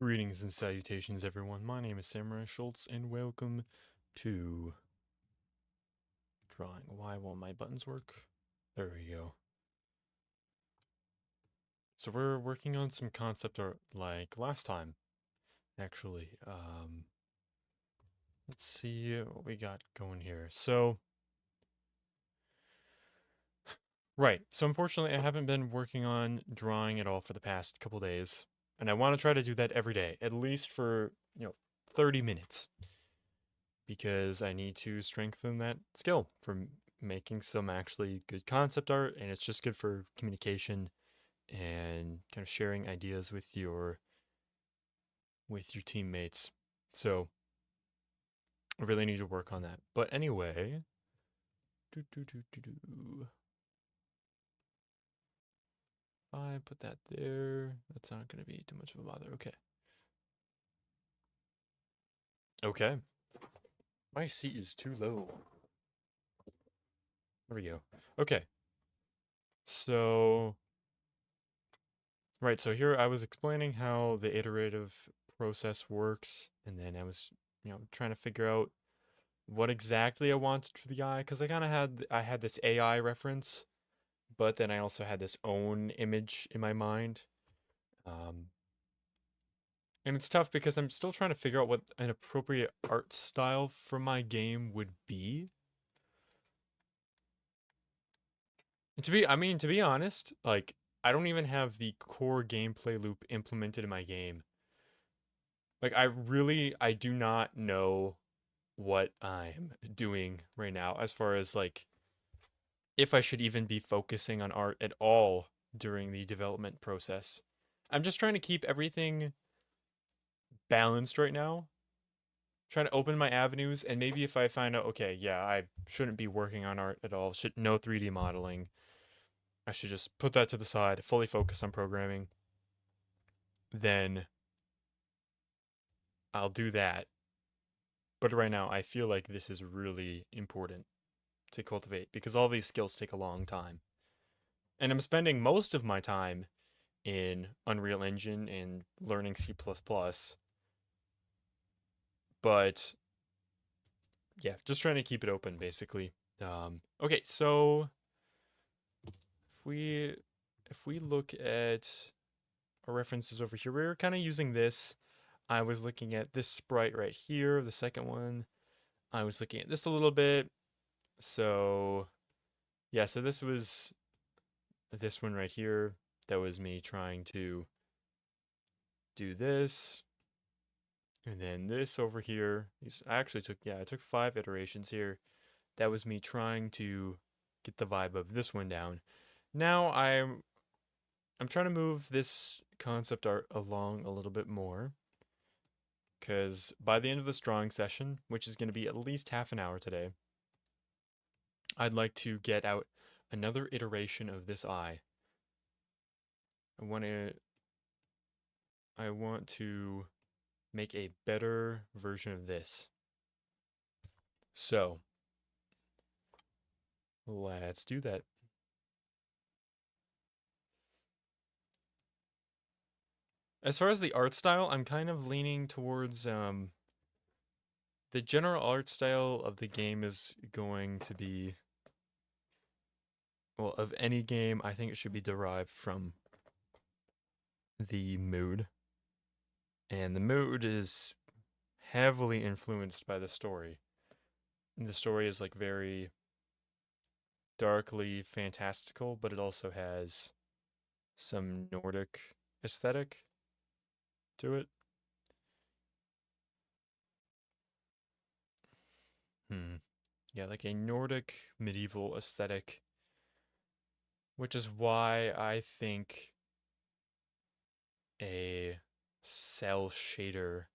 Greetings and salutations, everyone. My name is Samurai Schultz, and welcome to drawing. Why won't my buttons work? There we go. So we're working on some concept art like last time, actually. Let's see what we got going here. Right. So unfortunately, I haven't been working on drawing at all for the past couple days, and I want to try to do that every day, at least for 30 minutes. Because I need to strengthen that skill for making some actually good concept art, and it's just good for communication and kind of sharing ideas with your teammates. So I really need to work on that. But anyway, I put that there. That's not going to be too much of a bother. Okay. Okay. My seat is too low. There we go. Okay. So right, so here I was explaining how the iterative process works, and then I was, trying to figure out what exactly I wanted for the eye, because I had this AI reference, but then I also had this own image in my mind. Um, and it's tough because I'm still trying to figure out what an appropriate art style for my game would be. And to be honest, like I don't even have the core gameplay loop implemented in my game. Like I do not know what I'm doing right now as far as like if I should even be focusing on art at all during the development process. I'm just trying to keep everything balanced right now. Trying to open my avenues, and maybe if I find out, okay, yeah, I shouldn't be working on art at all, should no 3D modeling, I should just put that to the side, fully focus on programming, then I'll do that. But right now, I feel like this is really important to cultivate because all these skills take a long time. And I'm spending most of my time in Unreal Engine and learning C++. But yeah, just trying to keep it open basically. Okay, so if we look at our references over here, we're kind of using this. I was looking at this sprite right here, the second one. I was looking at this a little bit. So yeah, so this was this one right here. That was me trying to do this. And then this over here, I actually took, I took 5 iterations here. That was me trying to get the vibe of this one down. Now I'm trying to move this concept art along a little bit more. Because by the end of this drawing session, which is going to be at least half an hour today, I'd like to get out another iteration of this eye. I want to make a better version of this. So, let's do that. As far as the art style, I'm kind of leaning towards the general art style of the game is going to be, well, of any game, I think it should be derived from the mood. And the mood is heavily influenced by the story. And the story is like very darkly fantastical, but it also has some Nordic aesthetic to it. Yeah, like a Nordic medieval aesthetic, which is why I think a cell shader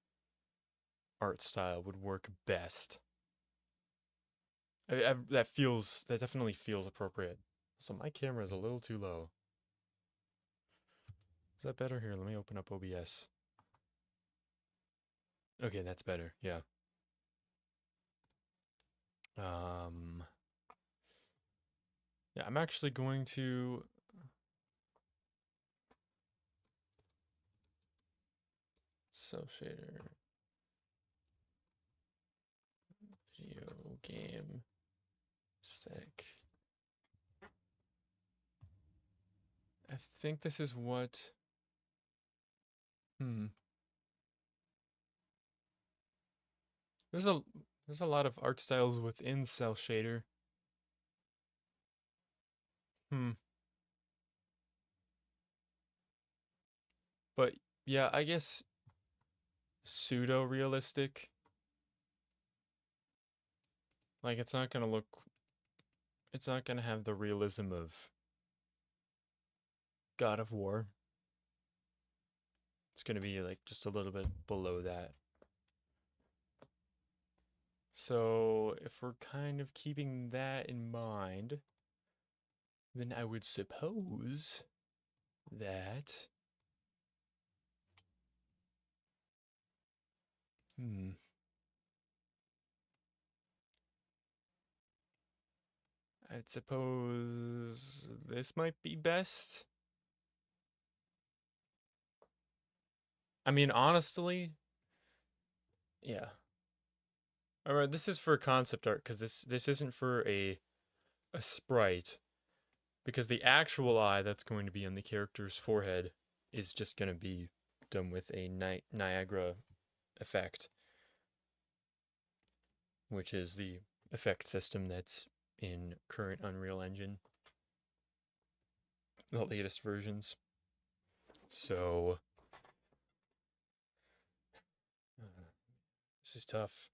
art style would work best. That definitely feels appropriate. So my camera is a little too low. Is that better? Here, let me open up OBS. Okay, that's better. Yeah. Um, yeah, I'm actually going to Cell shader. Video game aesthetic. I think this is what. There's a lot of art styles within cell shader. But yeah, I guess pseudo realistic. Like it's not gonna have the realism of God of War. It's gonna be like just a little bit below that. So if we're kind of keeping that in mind, then I would suppose that I'd suppose this might be best. I mean, honestly, yeah. All right, this is for concept art because this isn't for a sprite, because the actual eye that's going to be on the character's forehead is just going to be done with a Niagara effect, which is the effect system that's in current Unreal Engine, the latest versions. So this is tough.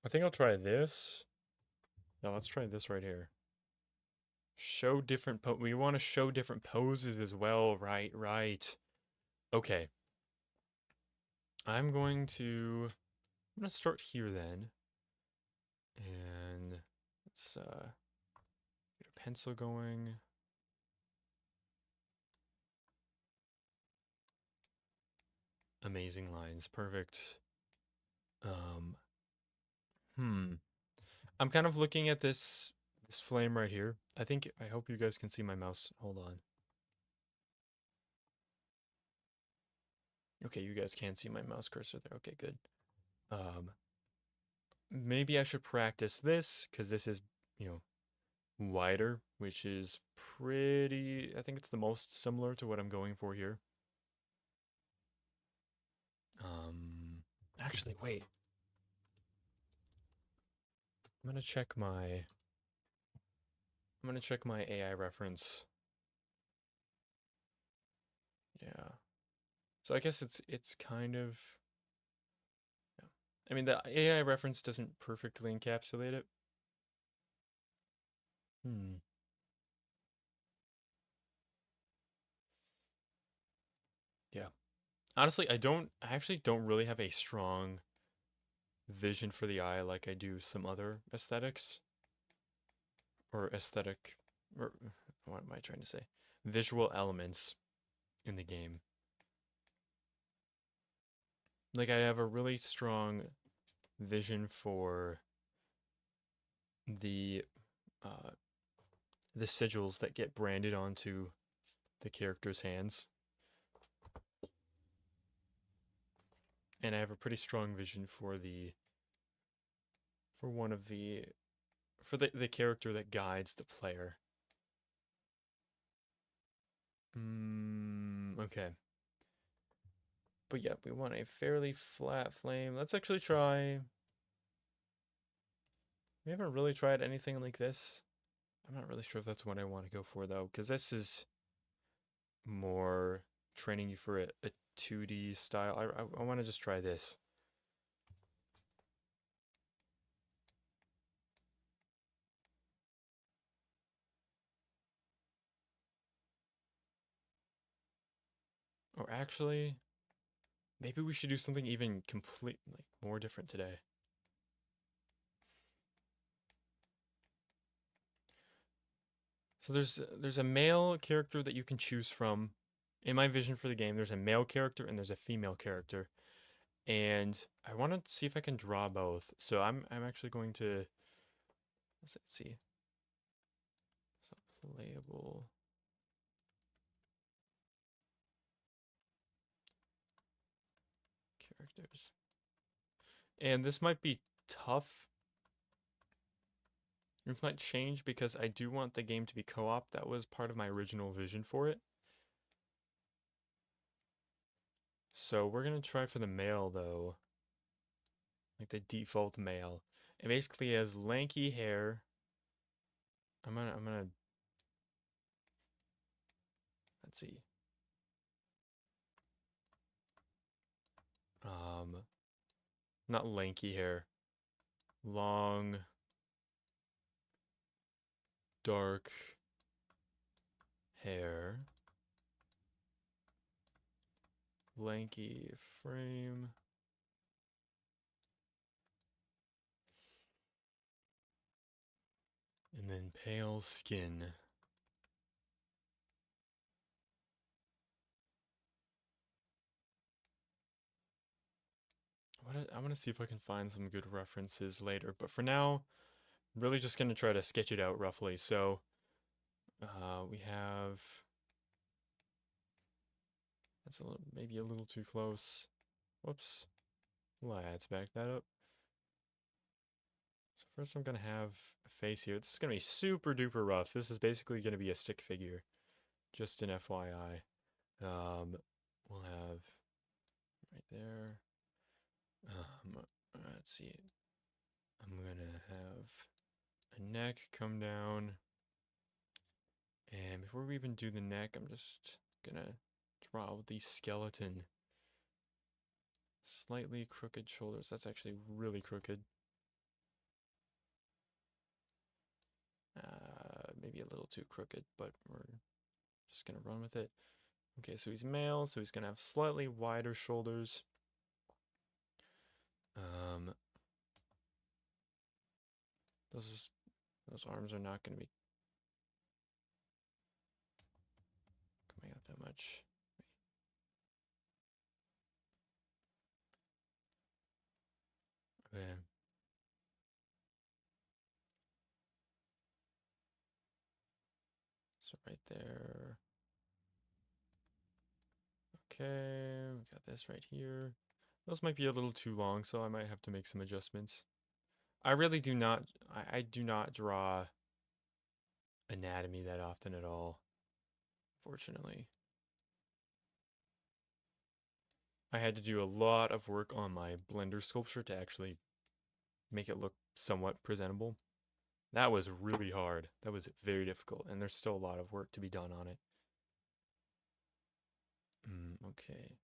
I think I'll try this. No, let's try this right here. Show different we want to show different poses as well. Right. Okay. I'm going to start here then. And let's get a pencil going. Amazing lines. Perfect. I'm kind of looking at this flame right here. I hope you guys can see my mouse. Hold on. Okay, you guys can see my mouse cursor there. Okay, good. Maybe I should practice this because this is, wider, which is pretty, I think it's the most similar to what I'm going for here. Actually, wait. I'm gonna check my AI reference. Yeah. So I guess it's kind of, yeah. I mean, the AI reference doesn't perfectly encapsulate it. Yeah. Honestly, I actually don't really have a strong vision for the eye like I do some other aesthetics. Or aesthetic, or what am I trying to say? Visual elements in the game. Like I have a really strong vision for the uh, the sigils that get branded onto the character's hands. And I have a pretty strong vision for one of the the character that guides the player. Okay. But yeah, we want a fairly flat flame. Let's actually try. We haven't really tried anything like this. I'm not really sure if that's what I want to go for though, because this is more training you for a 2D style. I want to just try this. Or actually, maybe we should do something even like more different today. So there's a male character that you can choose from. In my vision for the game, there's a male character and there's a female character. And I want to see if I can draw both. So I'm actually going to let's see. So playable. characters. And this might be tough. This might change because I do want the game to be co-op. That was part of my original vision for it. So we're gonna try for the male though. Like the default male. It basically has lanky hair. I'm gonna let's see. Not lanky hair. Long, dark hair. Lanky frame. And then pale skin. I want to see if I can find some good references later, but for now, I'm really just going to try to sketch it out roughly. So, we have, that's maybe a little too close. Whoops. Let's back that up. So first I'm going to have a face here. This is going to be super duper rough. This is basically going to be a stick figure. Just an FYI. We'll have right there. Let's see. I'm going to have a neck come down. And before we even do the neck, I'm just going to draw the skeleton. Slightly crooked shoulders. That's actually really crooked. Maybe a little too crooked, but we're just going to run with it. Okay, so he's male, so he's going to have slightly wider shoulders. Those arms are not going to be coming out that much. Okay. So right there. Okay, we got this right here. Those might be a little too long, so I might have to make some adjustments. I really do not, I do not draw anatomy that often at all, fortunately. I had to do a lot of work on my Blender sculpture to actually make it look somewhat presentable. That was really hard. That was very difficult, and there's still a lot of work to be done on it. Okay.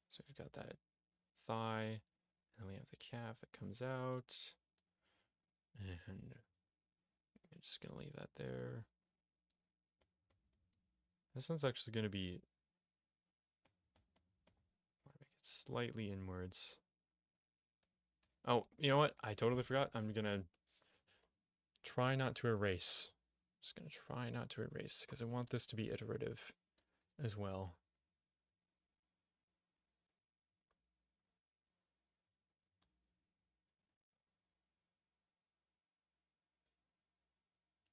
So we've got that thigh, and we have the calf that comes out. And I'm just going to leave that there. This one's actually going to be make it slightly inwards. Oh, you know what? I totally forgot. I'm going to try not to erase. Just going to try not to erase because I want this to be iterative as well.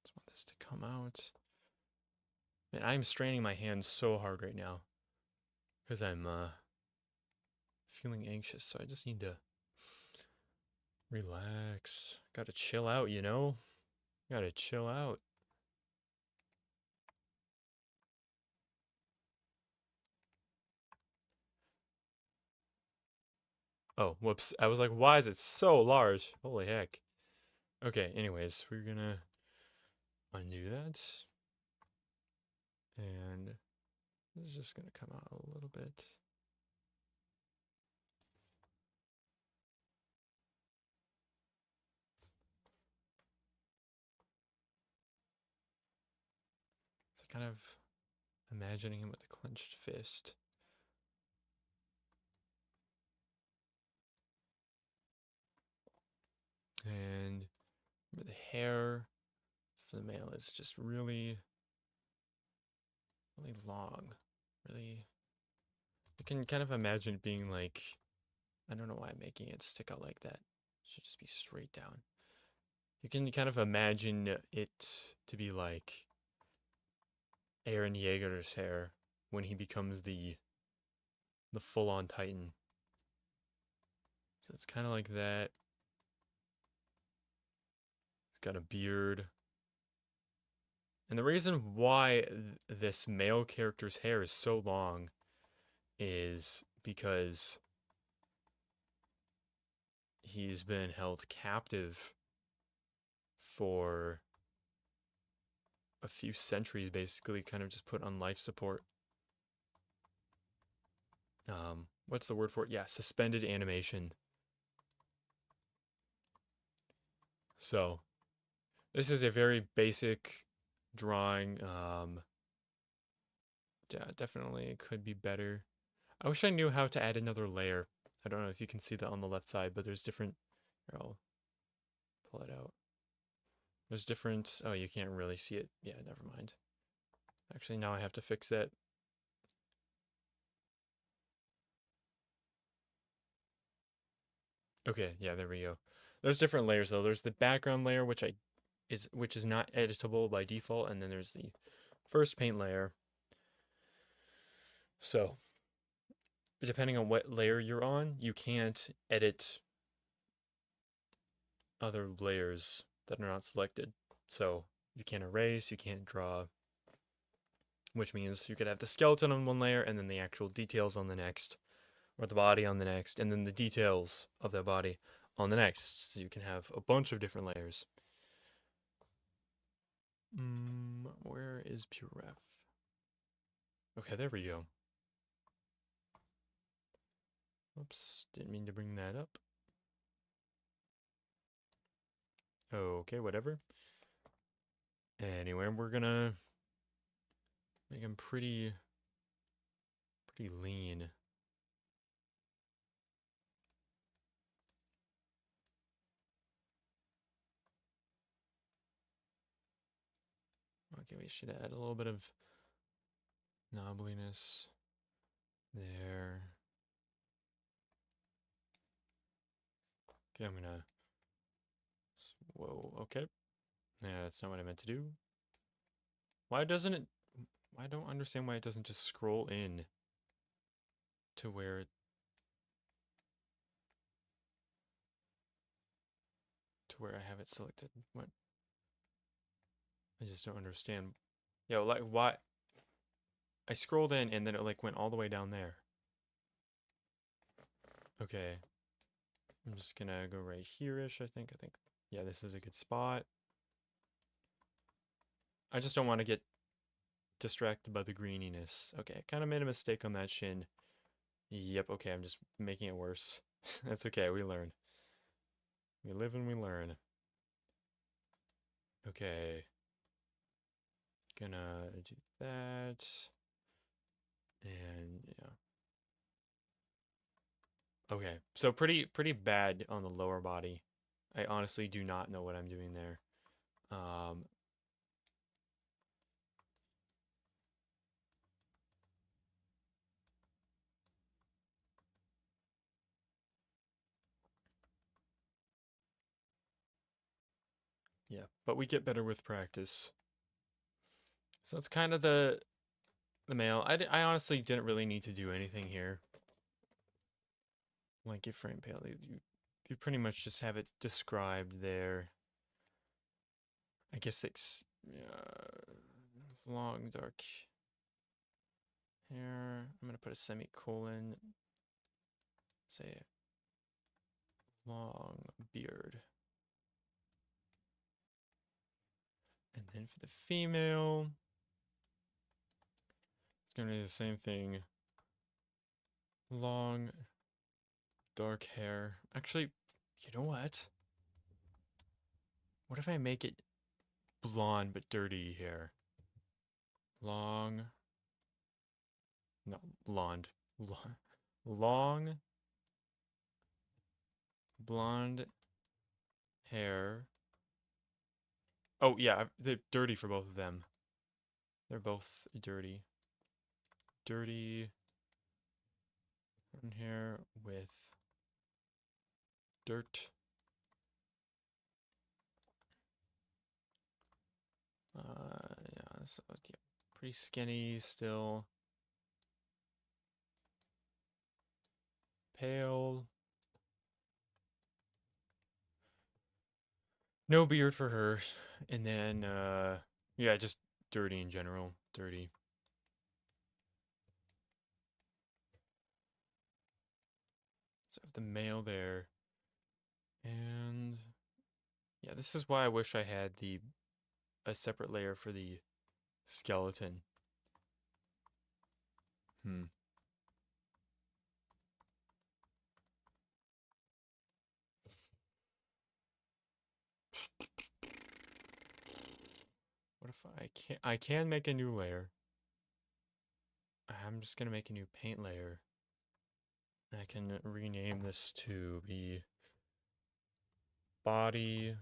Just want this to come out. Man, I'm straining my hands so hard right now because I'm feeling anxious, so I just need to relax. Gotta chill out, you know? Gotta chill out. Oh, whoops. I was like, why is it so large? Holy heck. Okay, anyways, we're gonna undo that. And this is just gonna come out a little bit. So kind of imagining him with a clenched fist. And the hair for the male is just really, really long. Really, you can kind of imagine it being like, I don't know why I'm making it stick out like that. It should just be straight down. You can kind of imagine it to be like Eren Yeager's hair when he becomes the the full-on Titan. So it's kind of like that. He's got a beard. And the reason why this male character's hair is so long is because he's been held captive for a few centuries, basically, kind of just put on life support. What's the word for it? Yeah, suspended animation. So, this is a very basic drawing. Yeah, definitely could be better. I wish I knew how to add another layer. I don't know if you can see that on the left side, but there's different. Here, I'll pull it out. There's different. Oh, you can't really see it. Yeah, never mind. Actually, now I have to fix that. Okay, yeah, there we go. There's different layers though. There's the background layer, which is not editable by default, and then there's the first paint layer. So, depending on what layer you're on, you can't edit other layers that are not selected. So, you can't erase, you can't draw, which means you could have the skeleton on one layer and then the actual details on the next, or the body on the next, and then the details of that body on the next. So you can have a bunch of different layers. Where is pure ref? Okay, there we go. Oops, didn't mean to bring that up. Okay, whatever. Anyway, we're gonna make him pretty lean. Okay, we should add a little bit of knobbliness there. Okay, I'm gonna. Whoa, okay. Yeah, that's not what I meant to do. Why doesn't it. I don't understand why it doesn't just scroll in to where I have it selected. What? I just don't understand. Yeah, like why? I scrolled in and then it like went all the way down there. Okay. I'm just gonna go right here-ish, I think. Yeah, this is a good spot. I just don't want to get distracted by the greeniness. Okay, kind of made a mistake on that shin. Yep, okay, I'm just making it worse. That's okay, we learn. We live and we learn. Okay. Gonna do that. And yeah. Okay, so pretty bad on the lower body. I honestly do not know what I'm doing there. Yeah, but we get better with practice. So that's kind of the male. I honestly didn't really need to do anything here. Like get frame pale. You pretty much just have it described there. I guess it's long dark hair. I'm gonna put a semicolon. Say long beard. And then for the female, it's gonna be the same thing. Long dark hair. Actually, you know what? What if I make it blonde but dirty hair? Long. No, blonde. Long blonde hair. Oh, yeah, they're dirty for both of them. They're both dirty. Dirty hair with dirt. Yeah, so yeah, pretty skinny still. pale. No beard for her. And then, yeah, just dirty in general. Dirty. So I have the male there. And yeah, this is why I wish I had a separate layer for the skeleton. What if I can make a new layer. I'm just gonna make a new paint layer. I can rename this to be body.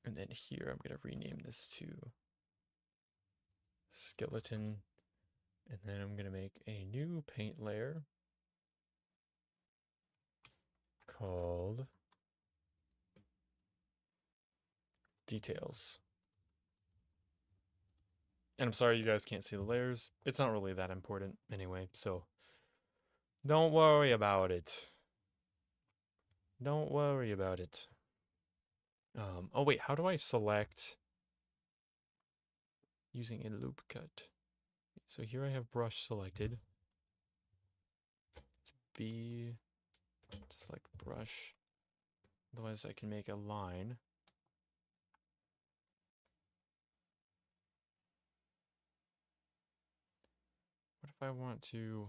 And then here I'm gonna rename this to skeleton. And then I'm gonna make a new paint layer called details. And I'm sorry you guys can't see the layers. It's not really that important anyway, so don't worry about it. Don't worry about it. Oh wait, how do I select using a loop cut? So here I have brush selected. It's B, just like brush. Otherwise I can make a line. What if I want to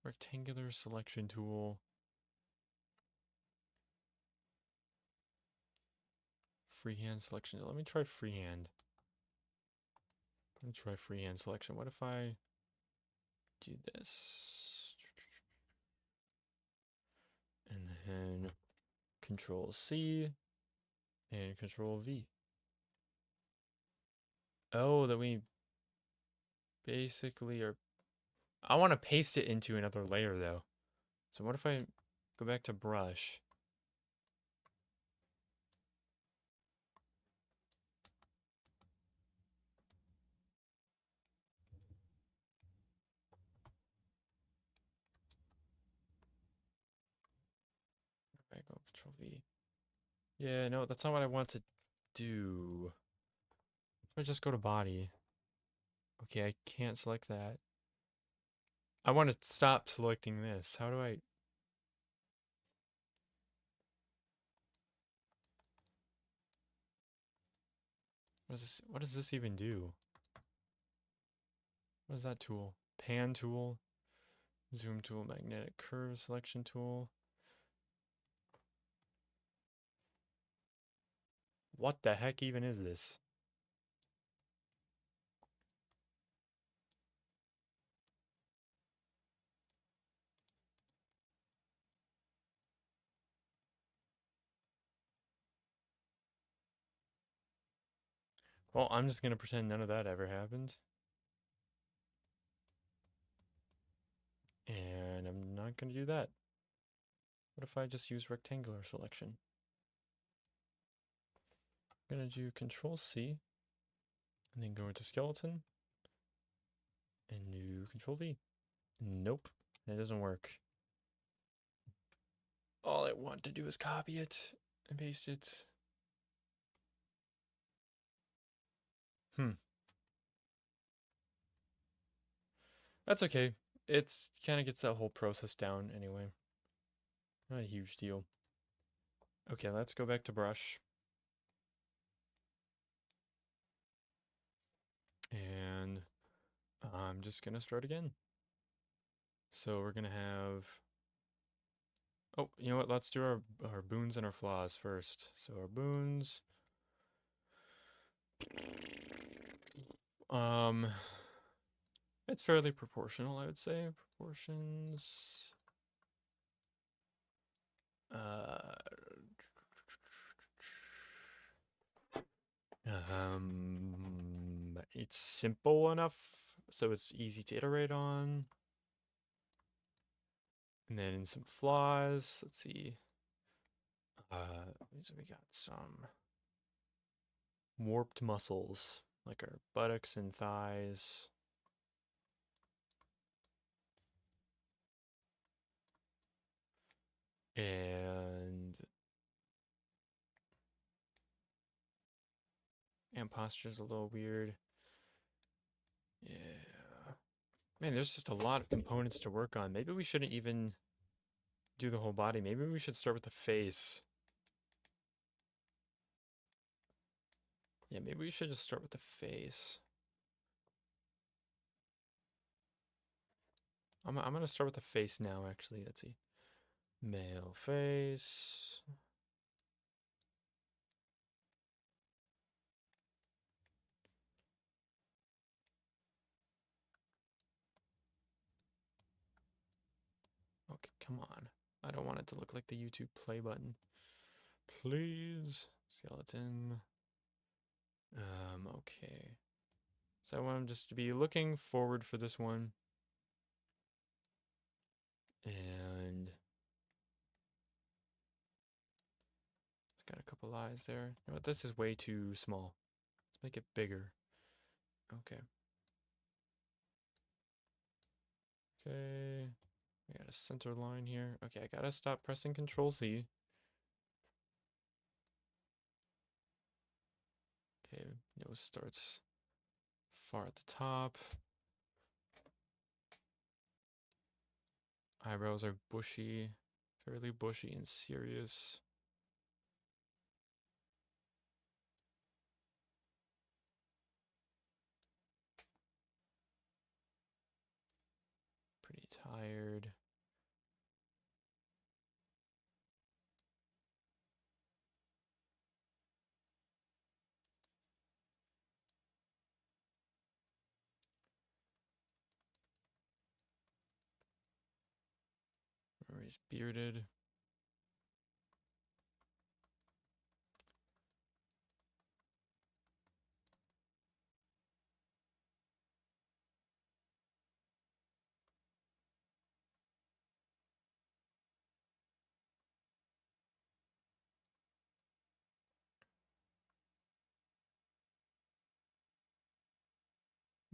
rectangular selection tool? Freehand selection. Let me try freehand. Let me try freehand selection. What if I do this? And then Control C and Control V. Oh, that we basically are... I want to paste it into another layer though. So what if I go back to brush? I go Control V. Yeah, no, that's not what I want to do. If I just go to body. Okay, I can't select that. I want to stop selecting this. How do I... What does this even do? What is that tool? Pan tool, zoom tool, magnetic curve selection tool. What the heck even is this? Well, I'm just gonna pretend none of that ever happened. And I'm not gonna do that. What if I just use rectangular selection? I'm gonna do Control C, and then go into skeleton, and do Control V. Nope, that doesn't work. All I want to do is copy it and paste it. That's okay. It's kind of gets that whole process down anyway. Not a huge deal. Okay, let's go back to brush. And I'm just gonna start again. So we're gonna have... Oh, you know what? Let's do our boons and our flaws first. So our boons... It's fairly proportional, I would say. Proportions... It's simple enough so it's easy to iterate on. And then some flaws. Let's see. So we got some warped muscles, like our buttocks and thighs. And posture's a little weird. Yeah. Man, there's just a lot of components to work on. Maybe we shouldn't even do the whole body. Maybe we should start with the face. Yeah, maybe we should just start with the face. I'm gonna start with the face now, actually. Let's see. Male face. Okay, come on. I don't want it to look like the YouTube play button. Please. Skeleton. Okay. So I want him just to be looking forward for this one. And got a couple eyes there. You know what? This is way too small. Let's make it bigger. Okay. Okay. I got a center line here. Okay, I gotta stop pressing Control Z. Okay, nose starts far at the top. Eyebrows are bushy, fairly bushy and serious. Pretty tired. Or he's bearded.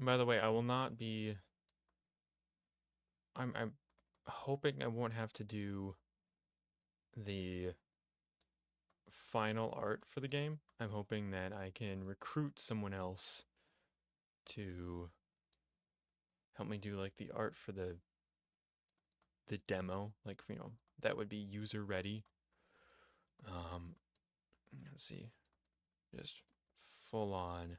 By the way, I will not be. I'm hoping I won't have to do the final art for the game. I'm hoping that I can recruit someone else to help me do like the art for the demo, like, you know, that would be user ready. Let's see, just full on.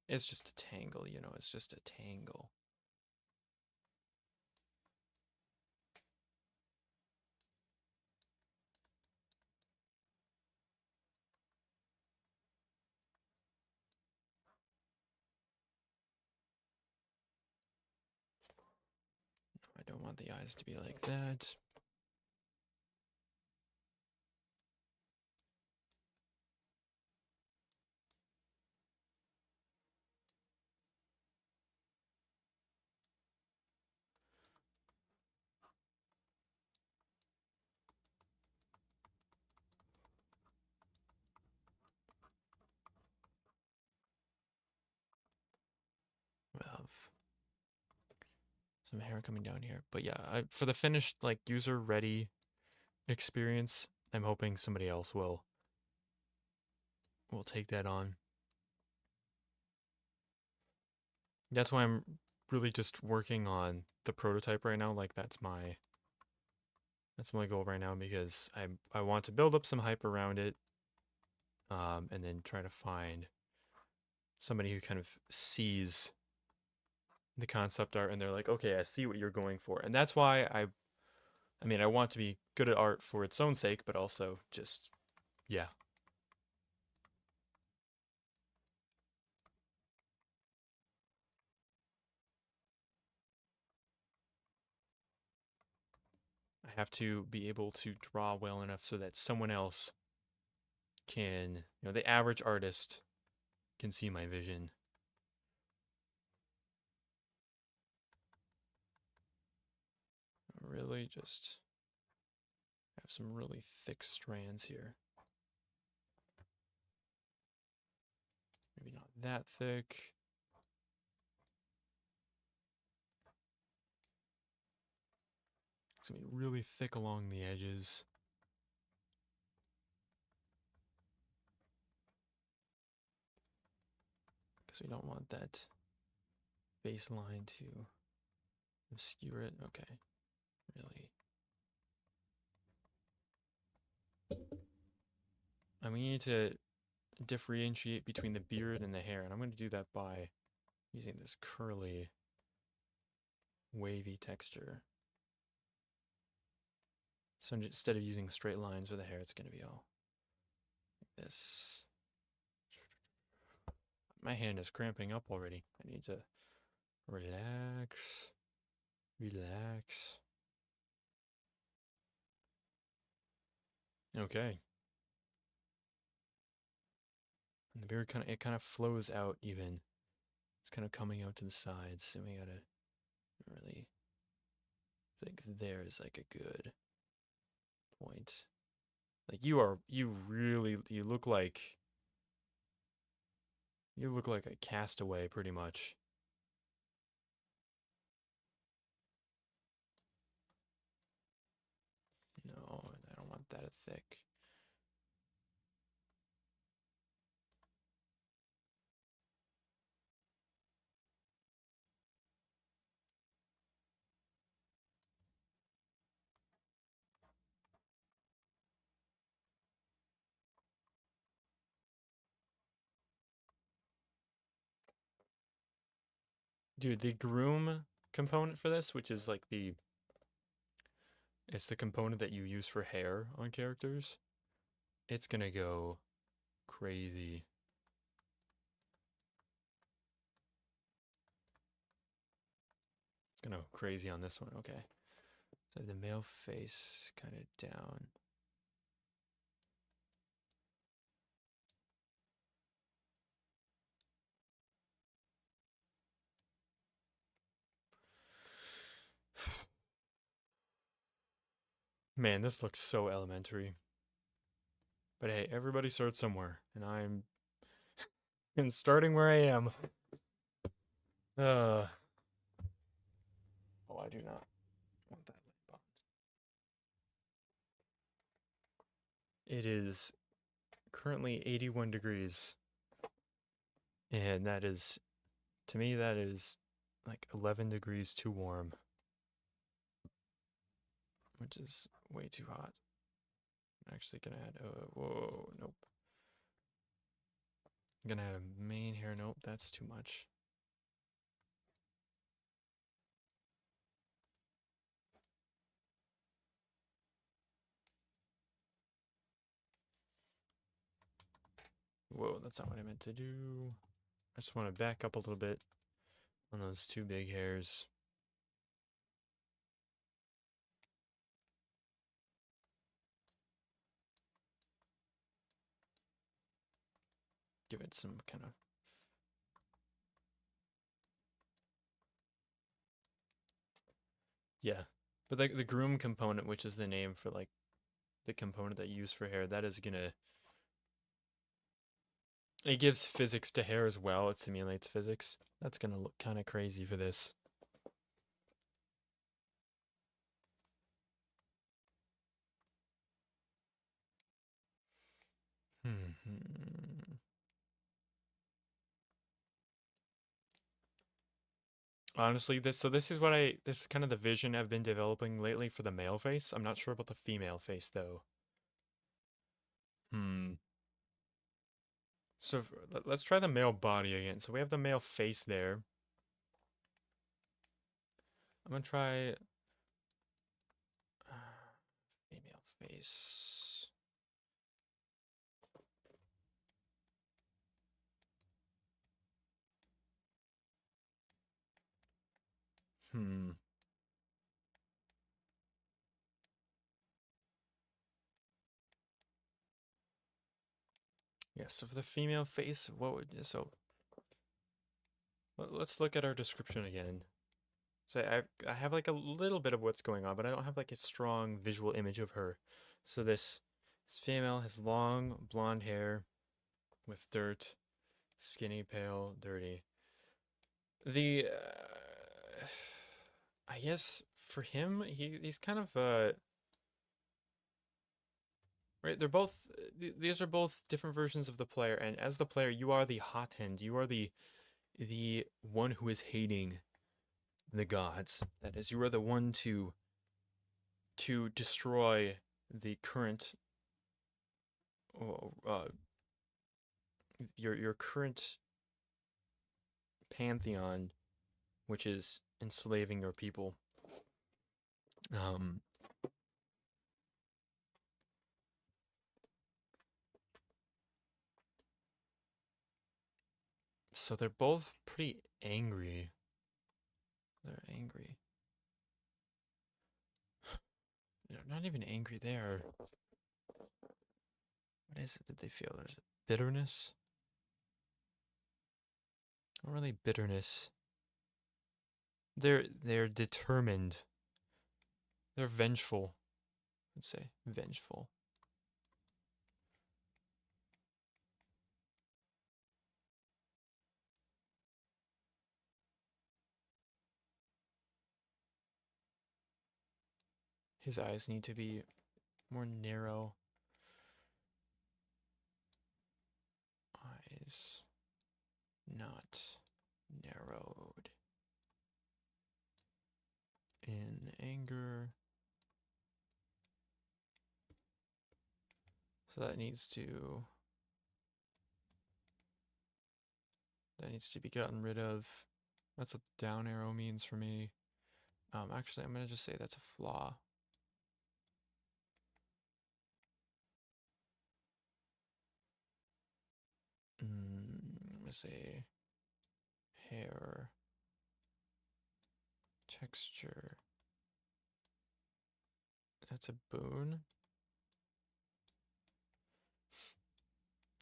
It's just a tangle, you know, it's just a tangle. I don't want the eyes to be like that. We have some hair coming down here. But yeah, for the finished like user ready experience, I'm hoping somebody else will take that on. That's why I'm really just working on the prototype right now. Like that's my goal right now, because I want to build up some hype around it, and then try to find somebody who kind of sees the concept art and they're like, okay, I see what you're going for. And that's why I mean, I want to be good at art for its own sake, but also just, yeah. I have to be able to draw well enough so that someone else can, you know, the average artist can see my vision. Really just have some really thick strands here. Maybe not that thick. It's gonna be really thick along the edges. Because we don't want that baseline to obscure it. Okay, really. And we need to differentiate between the beard and the hair, and I'm going to do that by using this curly, wavy texture. So instead of using straight lines for the hair, it's going to be all like this. My hand is cramping up already. I need to relax, relax. Okay. And the beard kind of flows out even. It's kind of coming out to the sides, and we gotta really think there is like a good point. Like you look like a castaway pretty much. No, I don't want that thick. Dude, the groom component for this, which is like it's the component that you use for hair on characters, it's gonna go crazy. It's gonna go crazy on this one. Okay. So the male face kind of down. Man, this looks so elementary. But hey, everybody starts somewhere, and I'm starting where I am. Oh, I do not want that lip bond. It is currently 81 degrees, and that is, to me, that is like 11 degrees too warm, which is way too hot. I'm actually gonna add, whoa, nope. I'm gonna add a main hair, nope, that's too much. Whoa, that's not what I meant to do. I just want to back up a little bit on those two big hairs. Give it some kind of... Yeah. But the groom component, which is the name for like the component that you use for hair, that is gonna... It gives physics to hair as well. It simulates physics. That's gonna look kind of crazy for this. Honestly, this is kind of the vision I've been developing lately for the male face. I'm not sure about the female face though. So let's try the male body again. So we have the male face there. I'm gonna try female face. Yeah, so for the female face, what would let's look at our description again. So I have like a little bit of what's going on, but I don't have like a strong visual image of her. So this female has long blonde hair with dirt, skinny, pale, dirty. The I guess for him, he's kind of right. They're both these are both different versions of the player, and as the player, you are the hot hand. You are the one who is hating the gods. That is, you are the one to destroy the current uh, your current pantheon, which is enslaving your people. Um, so they're both pretty angry. They're angry. They're not even angry there. What is it that they feel? There's bitterness? Not really bitterness. They're determined. They're vengeful. Let's say vengeful. His eyes need to be more narrow. Eyes not narrowed. In anger. So that needs to be gotten rid of. That's what down arrow means for me. Actually, I'm gonna just say that's a flaw. I'm gonna say hair texture. That's a boon.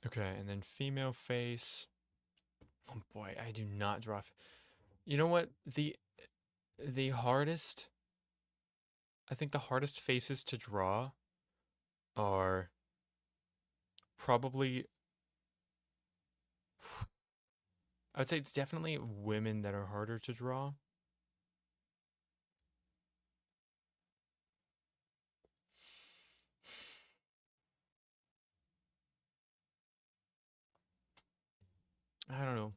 Okay, and then female face. Oh boy, I do not draw. You know what? The hardest. I think the hardest faces to draw are probably. I would say it's definitely women that are harder to draw. I don't know.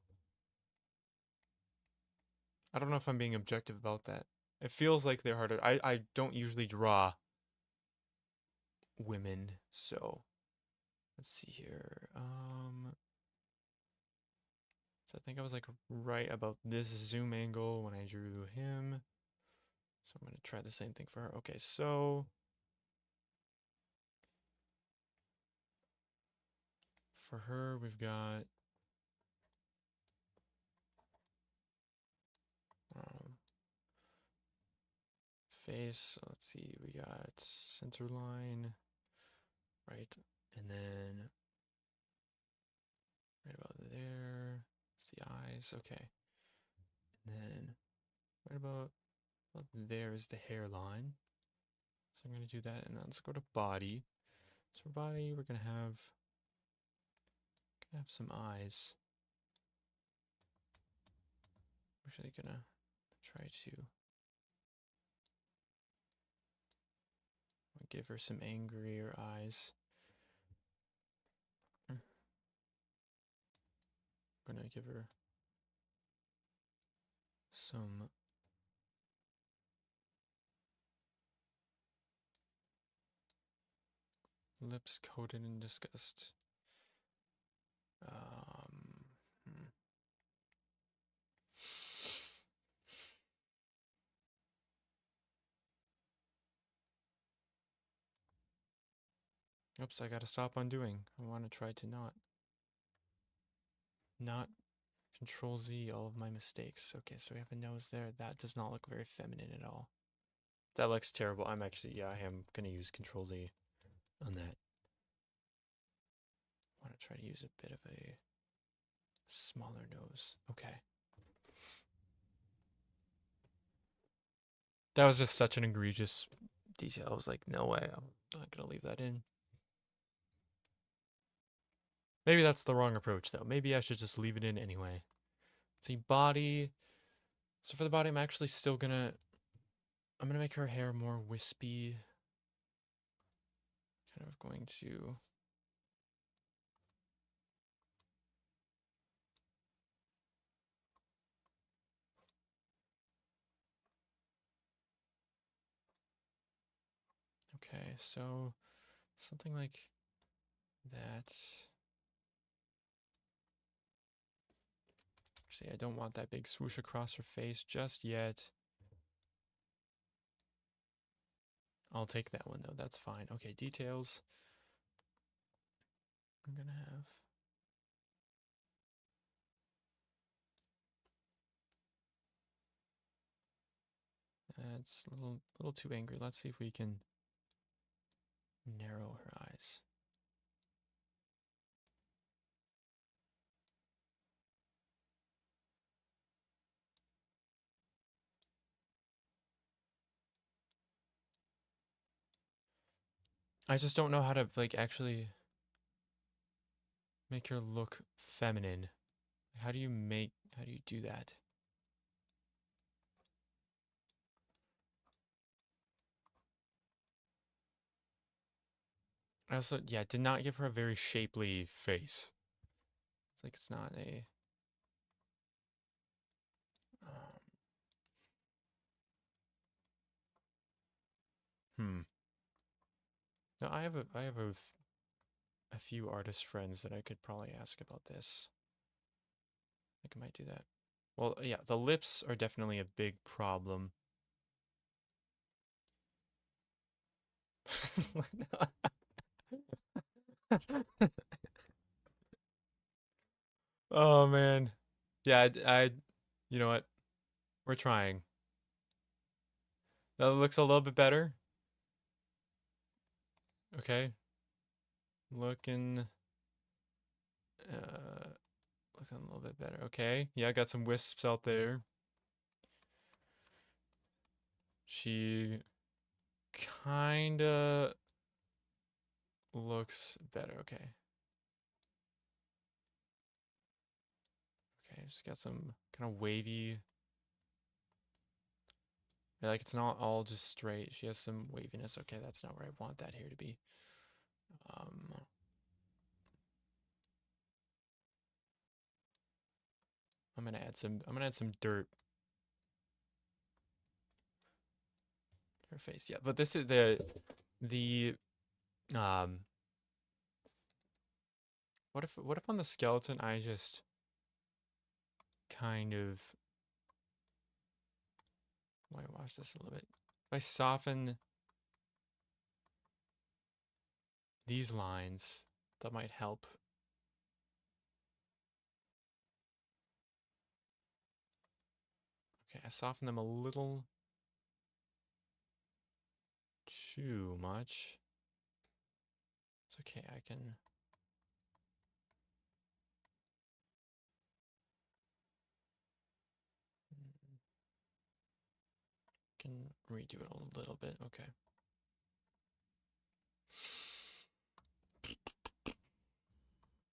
I don't know if I'm being objective about that. It feels like they're harder. I don't usually draw women, so let's see here. So I think I was like right about this zoom angle when I drew him. So I'm gonna try the same thing for her. Okay, so for her we've got um, face. Let's see, we got center line, right, and then right about there. It's the eyes. Okay, and then right about there is the hairline. So I'm gonna do that, and then let's go to body. So for body, we're gonna have some eyes. I'm actually gonna try to give her some angrier eyes. I'm gonna give her some lips coated in disgust. Hmm. Oops, I gotta stop undoing. I want to try to not control Z all of my mistakes. Okay, so we have a nose there. That does not look very feminine at all. That looks terrible. I'm actually, yeah, I am gonna use control Z on that. I want to try to use a bit of a smaller nose. Okay. That was just such an egregious detail. I was like, no way, I'm not gonna leave that in. Maybe that's the wrong approach, though. Maybe I should just leave it in anyway. See, body. So for the body, I'm actually still gonna I'm gonna make her hair more wispy. Kind of going to. Okay, so something like that. See, I don't want that big swoosh across her face just yet. I'll take that one though, that's fine. Okay, details. I'm gonna have. That's a little too angry. Let's see if we can narrow her eyes. I just don't know how to like actually make her look feminine. How do you do that? I also, yeah, did not give her a very shapely face. It's like it's not a. Um, hmm. No, a few artist friends that I could probably ask about this. I think I might do that. Well, yeah, the lips are definitely a big problem. Oh man. Yeah, you know what? We're trying. That looks a little bit better. Okay. Looking uh looking a little bit better. Okay. Yeah, I got some wisps out there. She kinda looks better. Okay. Okay, just got some kind of wavy. Like it's not all just straight. She has some waviness. Okay, that's not where I want that hair to be. Um, I'm gonna add some dirt to her face. Yeah, but this is the um. What if on the skeleton I just kind of whitewash this a little bit. If I soften these lines, that might help. Okay, I soften them a little too much. It's okay, I can redo it a little bit. Okay.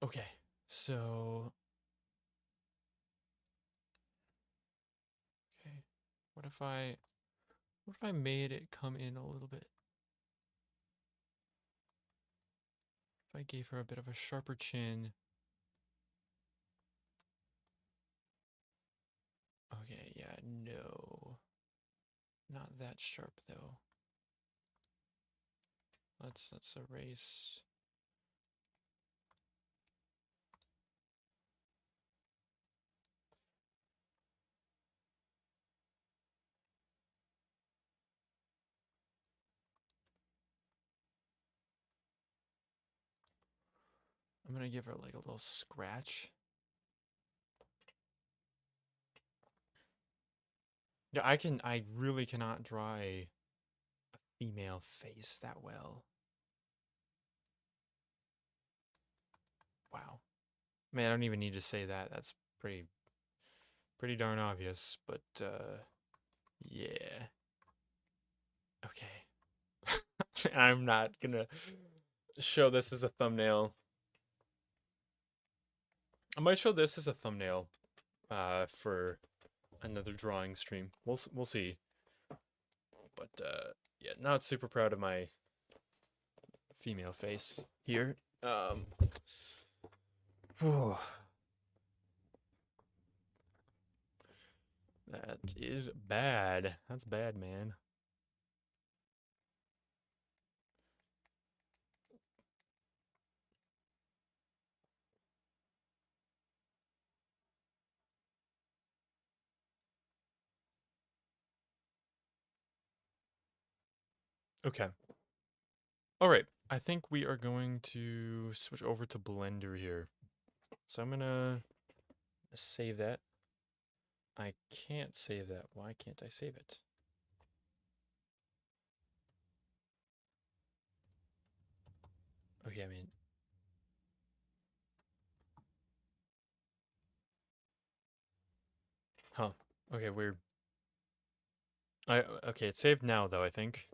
Okay, so okay, what if I made it come in a little bit? If I gave her a bit of a sharper chin. Okay, yeah, no. Not that sharp though. Let's erase. I'm gonna give her like a little scratch. Yeah, I really cannot draw a female face that well. Wow. Man, I don't even need to say that. That's pretty darn obvious, but yeah. Okay. I'm not gonna show this as a thumbnail. I might show this as a thumbnail for another drawing stream. We'll see. But yeah, not super proud of my female face here. Whew, that is bad. That's bad, man. Okay. All right. I think we are going to switch over to Blender here. So I'm gonna save that. I can't save that. Why can't I save it? Okay, I mean, huh. Okay, weird. Okay, it's saved now though, I think.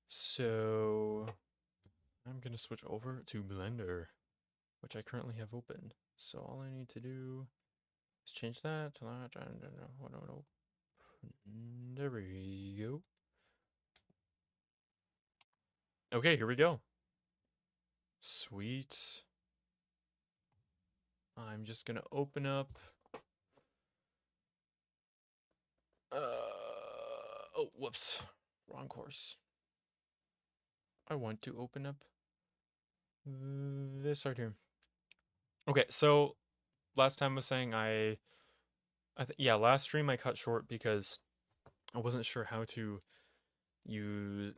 So I'm gonna switch over to Blender, which I currently have open. So all I need to do is change that to that. I don't know. No. There we go. Okay, here we go. Sweet. I'm just gonna open up. Oh, whoops. Wrong course. I want to open up this right here. Okay, so last time I was saying yeah, last stream I cut short because I wasn't sure how to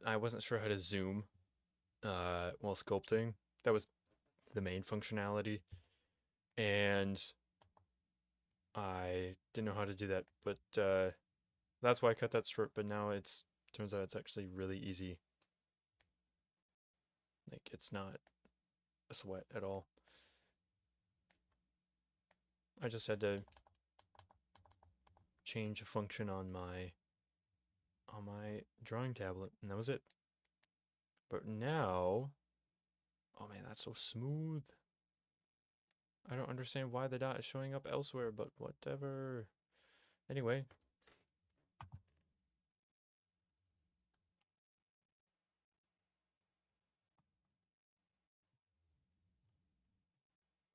I wasn't sure how to zoom while sculpting. That was the main functionality, and I didn't know how to do that, but that's why I cut that short. But now it's turns out it's actually really easy. Like it's not a sweat at all. I just had to change a function on my drawing tablet, and that was it. But now, oh man, that's so smooth. I don't understand why the dot is showing up elsewhere, but whatever. Anyway.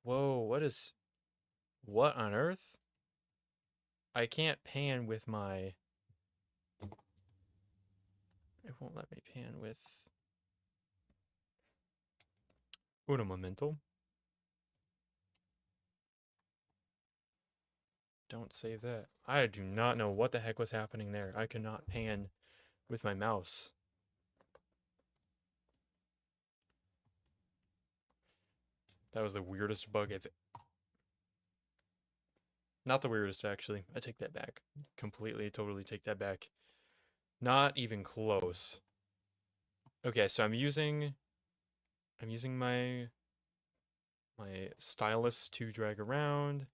Whoa, what on earth? I can't pan with my, it won't let me pan with Uno Momento. Don't save that. I do not know what the heck was happening there. I cannot pan with my mouse. That was the weirdest bug I've... Not the weirdest, actually. I take that back. Completely, totally take that back. Not even close. Okay, so I'm using my stylus to drag around.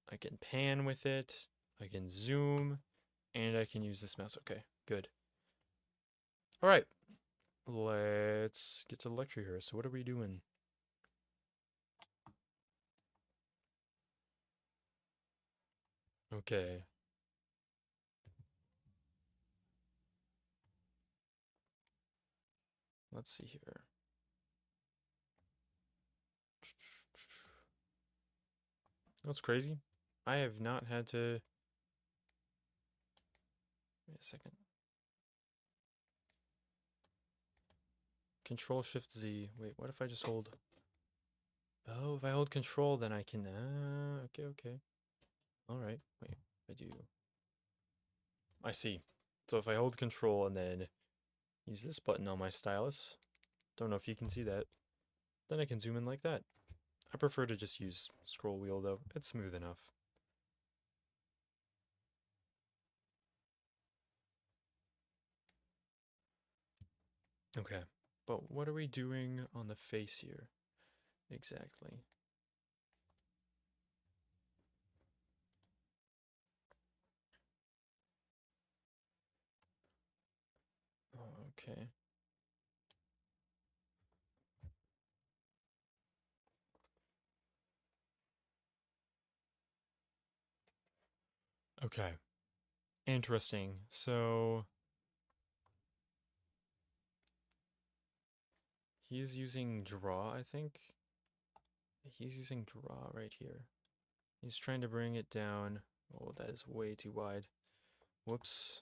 I can pan with it. I can zoom, and I can use this mouse. Okay, good. All right, let's get to the lecture here. So what are we doing? Okay. Let's see here. That's crazy. I have not had to... Wait a second. Control Shift Z. Wait, what if I just hold... Oh, if I hold Control, then I can... okay. All right. Wait, I do... I see. So if I hold Control and then use this button on my stylus, don't know if you can see that, then I can zoom in like that. I prefer to just use scroll wheel though. It's smooth enough. Okay, but what are we doing on the face here exactly? Oh, okay. Okay. Interesting. So He's using draw, I think. He's using draw right here. He's trying to bring it down. Oh, that is way too wide. Whoops.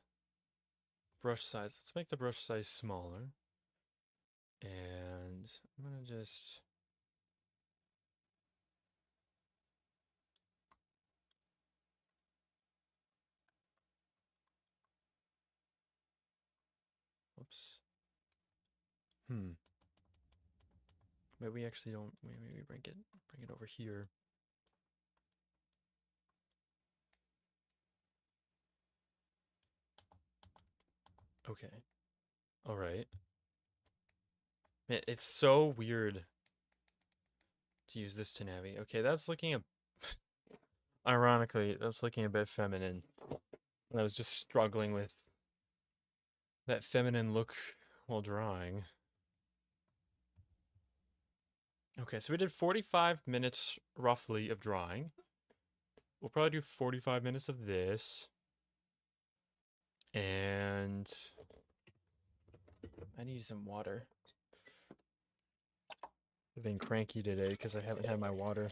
Brush size. Let's make the brush size smaller. And I'm gonna just... Whoops. Maybe we actually don't... Maybe we bring it over here. Okay. Alright. Man, it's so weird to use this to navigate. Okay, that's looking a... Ironically, that's looking a bit feminine. I was just struggling with that feminine look while drawing. Okay, so we did 45 minutes roughly of drawing. We'll probably do 45 minutes of this. And I need some water. I've been cranky today because I haven't had my water.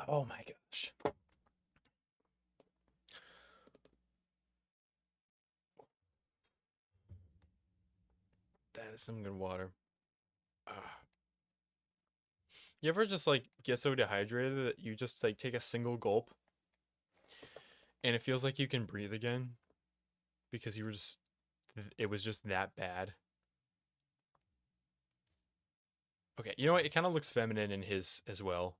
Oh my gosh. That is some good water. You ever just like get so dehydrated that you just like take a single gulp and it feels like you can breathe again because you were just, it was just that bad? Okay, you know what? It kind of looks feminine in his as well.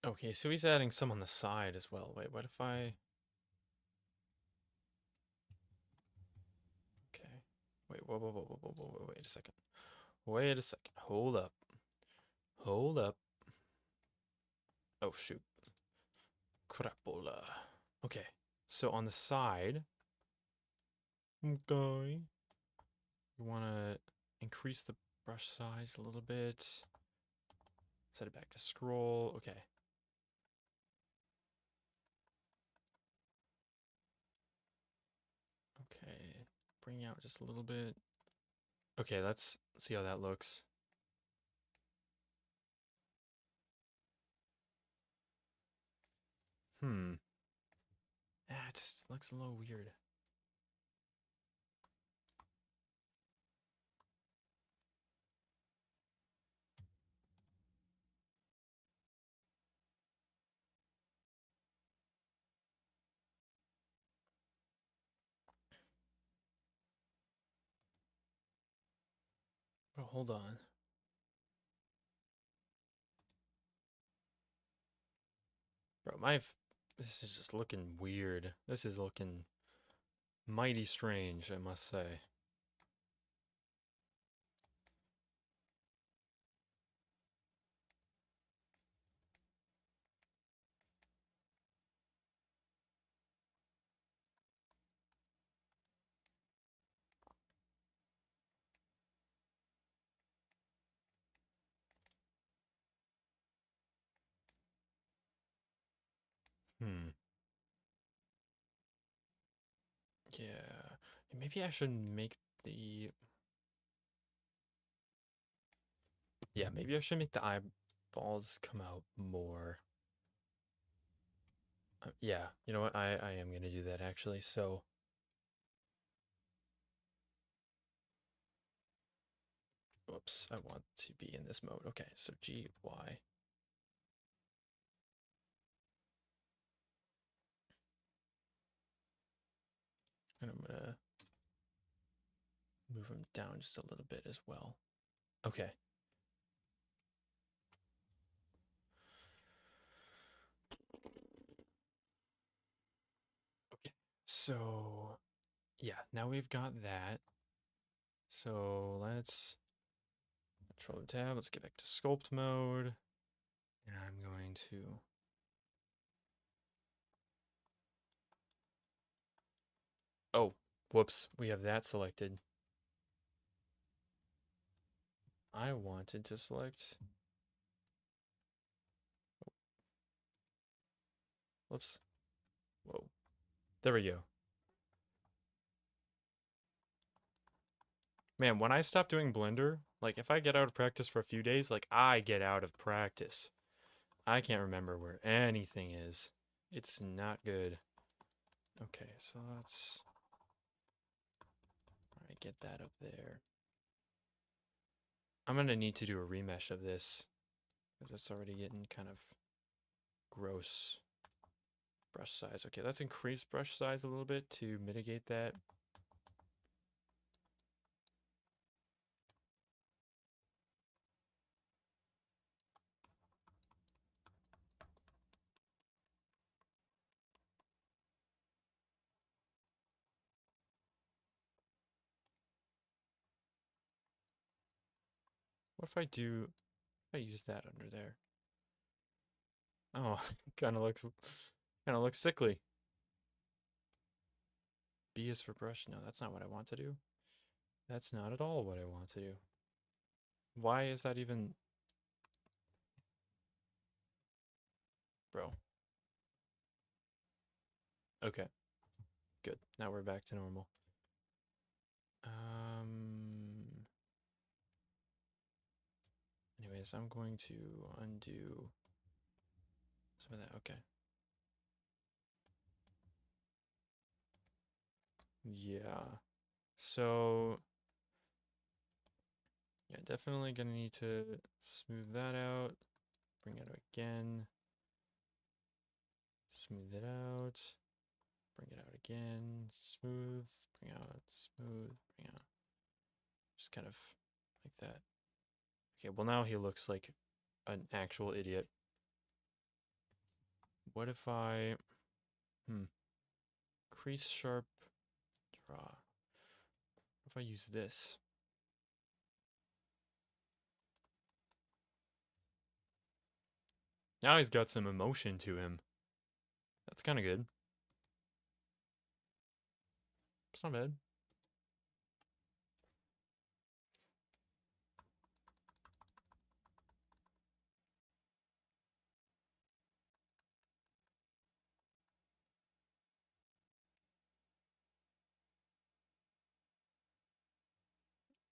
Okay, so he's adding some on the side as well. Wait, what if I... Okay. Wait, whoa, wait a second. Wait a second. Hold up. Hold up. Oh, shoot. Crapola. Okay, so on the side... Okay. You want to increase the brush size a little bit. Set it back to scroll. Okay. Okay. Bring out just a little bit. Okay, let's see how that looks. It just looks a little weird. Oh, hold on. Bro, this is just looking weird. This is looking mighty strange, I must say. Hmm. Yeah. Maybe I should make the... Yeah, maybe I should make the eyeballs come out more. Yeah, you know what? I am going to do that actually. So, whoops, I want to be in this mode. Okay, so G, Y. And I'm going to move them down just a little bit as well. Okay. Okay. So, yeah, now we've got that. So let's control tab. Let's get back to sculpt mode. And I'm going to... Oh, whoops. We have that selected. I wanted to select... Whoops. Whoa. There we go. Man, when I stop doing Blender, like if I get out of practice for a few days, like I get out of practice. I can't remember where anything is. It's not good. Okay, so let's get that up there. I'm gonna need to do a remesh of this because it's already getting kind of gross. Brush size. Okay, let's increase brush size a little bit to mitigate that. What if I do, if I use that under there? Oh, kind of looks sickly. B is for brush. No, that's not what I want to do. That's not at all what I want to do. Why is that even... Bro. Okay. Good. Now we're back to normal. Anyways, I'm going to undo some of that. Okay. Yeah. So, yeah, definitely gonna need to smooth that out. Bring it out again. Smooth it out. Bring it out again. Smooth. Bring out. Smooth. Bring out. Just kind of like that. Okay, well now he looks like an actual idiot. What if I... Crease sharp draw. What if I use this? Now he's got some emotion to him. That's kind of good. It's not bad.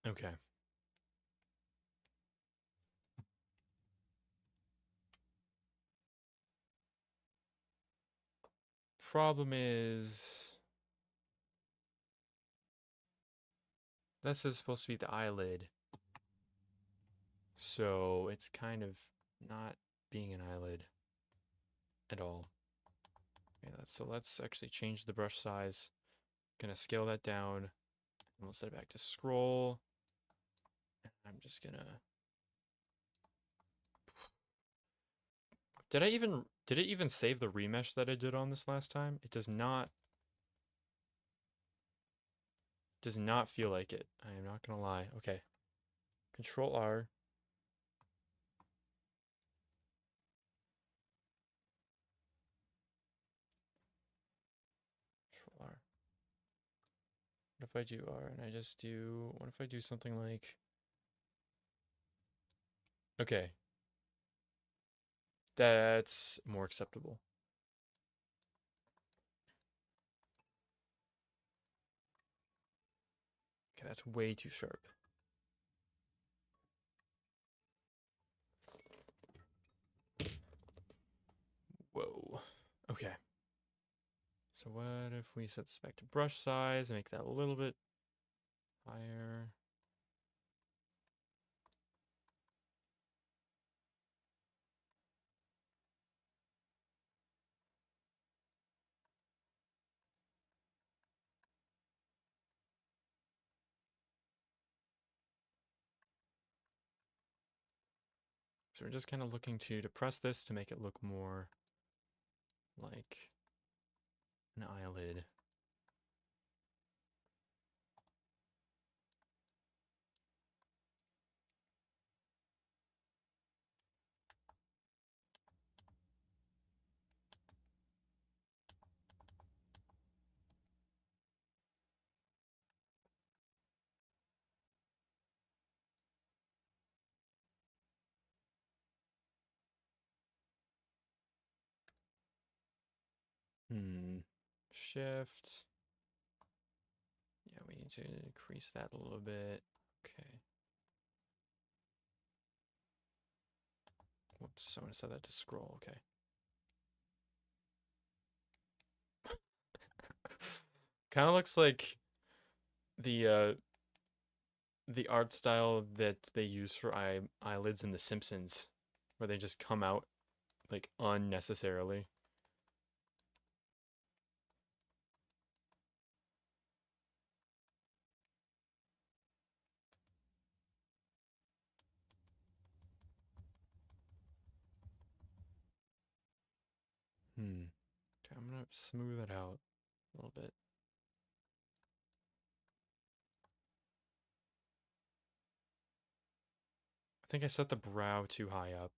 Okay. Problem is... This is supposed to be the eyelid. So it's kind of not being an eyelid at all. Okay, so let's actually change the brush size. Gonna scale that down. And we'll set it back to scroll. I'm just gonna... Did it even save the remesh that I did on this last time? It does not feel like it. I am not gonna lie. Okay. Control R. Control R. What if I do R and I just do, what if I do something like, okay. That's more acceptable. Okay, that's way too sharp. Whoa. Okay. So what if we set this back to brush size and make that a little bit higher? So we're just kind of looking to depress this to make it look more like an eyelid. shift. Yeah, we need to increase that a little bit. Okay. Whoops, someone said that to scroll. Okay. Kind of looks like the the art style that they use for eyelids in The Simpsons, where they just come out like unnecessarily. Okay, I'm gonna smooth it out a little bit. I think I set the brow too high up.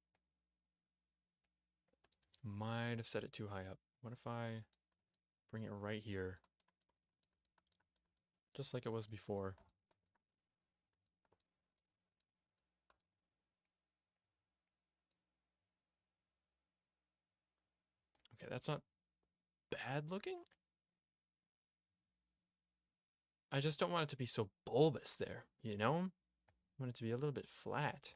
Might have set it too high up. What if I bring it right here? Just like it was before. Okay, that's not bad looking. I just don't want it to be so bulbous there, you know? I want it to be a little bit flat.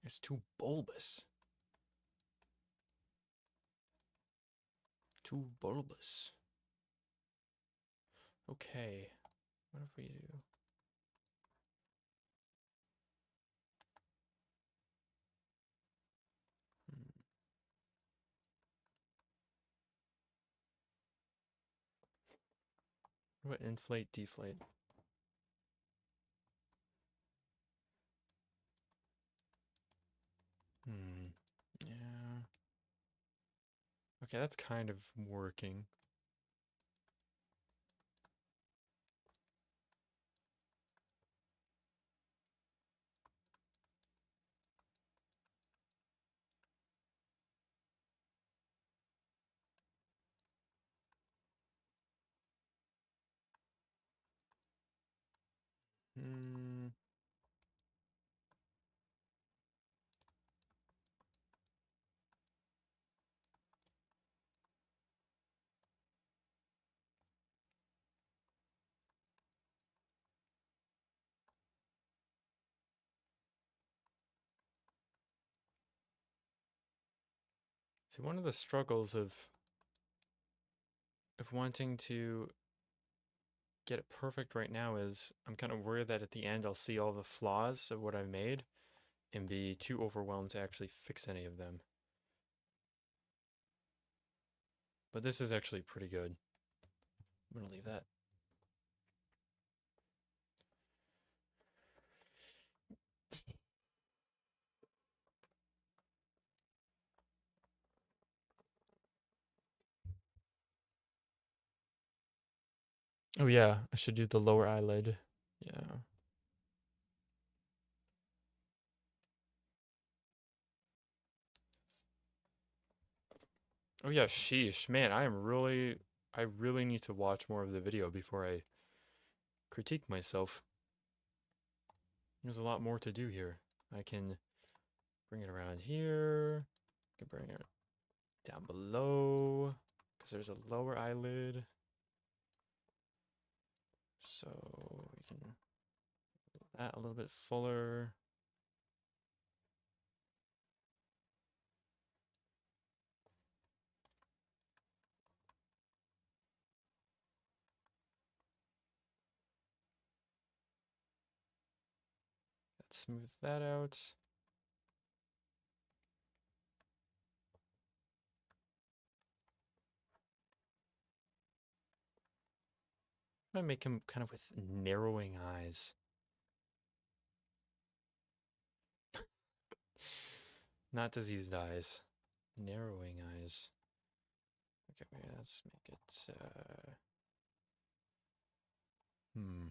It's too bulbous. Too bulbous. Okay. What if we do? Hmm. What inflate, deflate? Yeah. Okay, that's kind of working. Hmm. See, one of the struggles of wanting to get it perfect right now is I'm kind of worried that at the end I'll see all the flaws of what I've made and be too overwhelmed to actually fix any of them. But this is actually pretty good. I'm gonna leave that. Oh yeah, I should do the lower eyelid. Yeah. Oh yeah, sheesh. Man, I really need to watch more of the video before I critique myself. There's a lot more to do here. I can bring it around here. I can bring it down below because there's a lower eyelid. So we can make that a little bit fuller. Let's smooth that out. I'm gonna make him kind of with narrowing eyes. Not diseased eyes. Narrowing eyes. Okay, let's make it, hmm.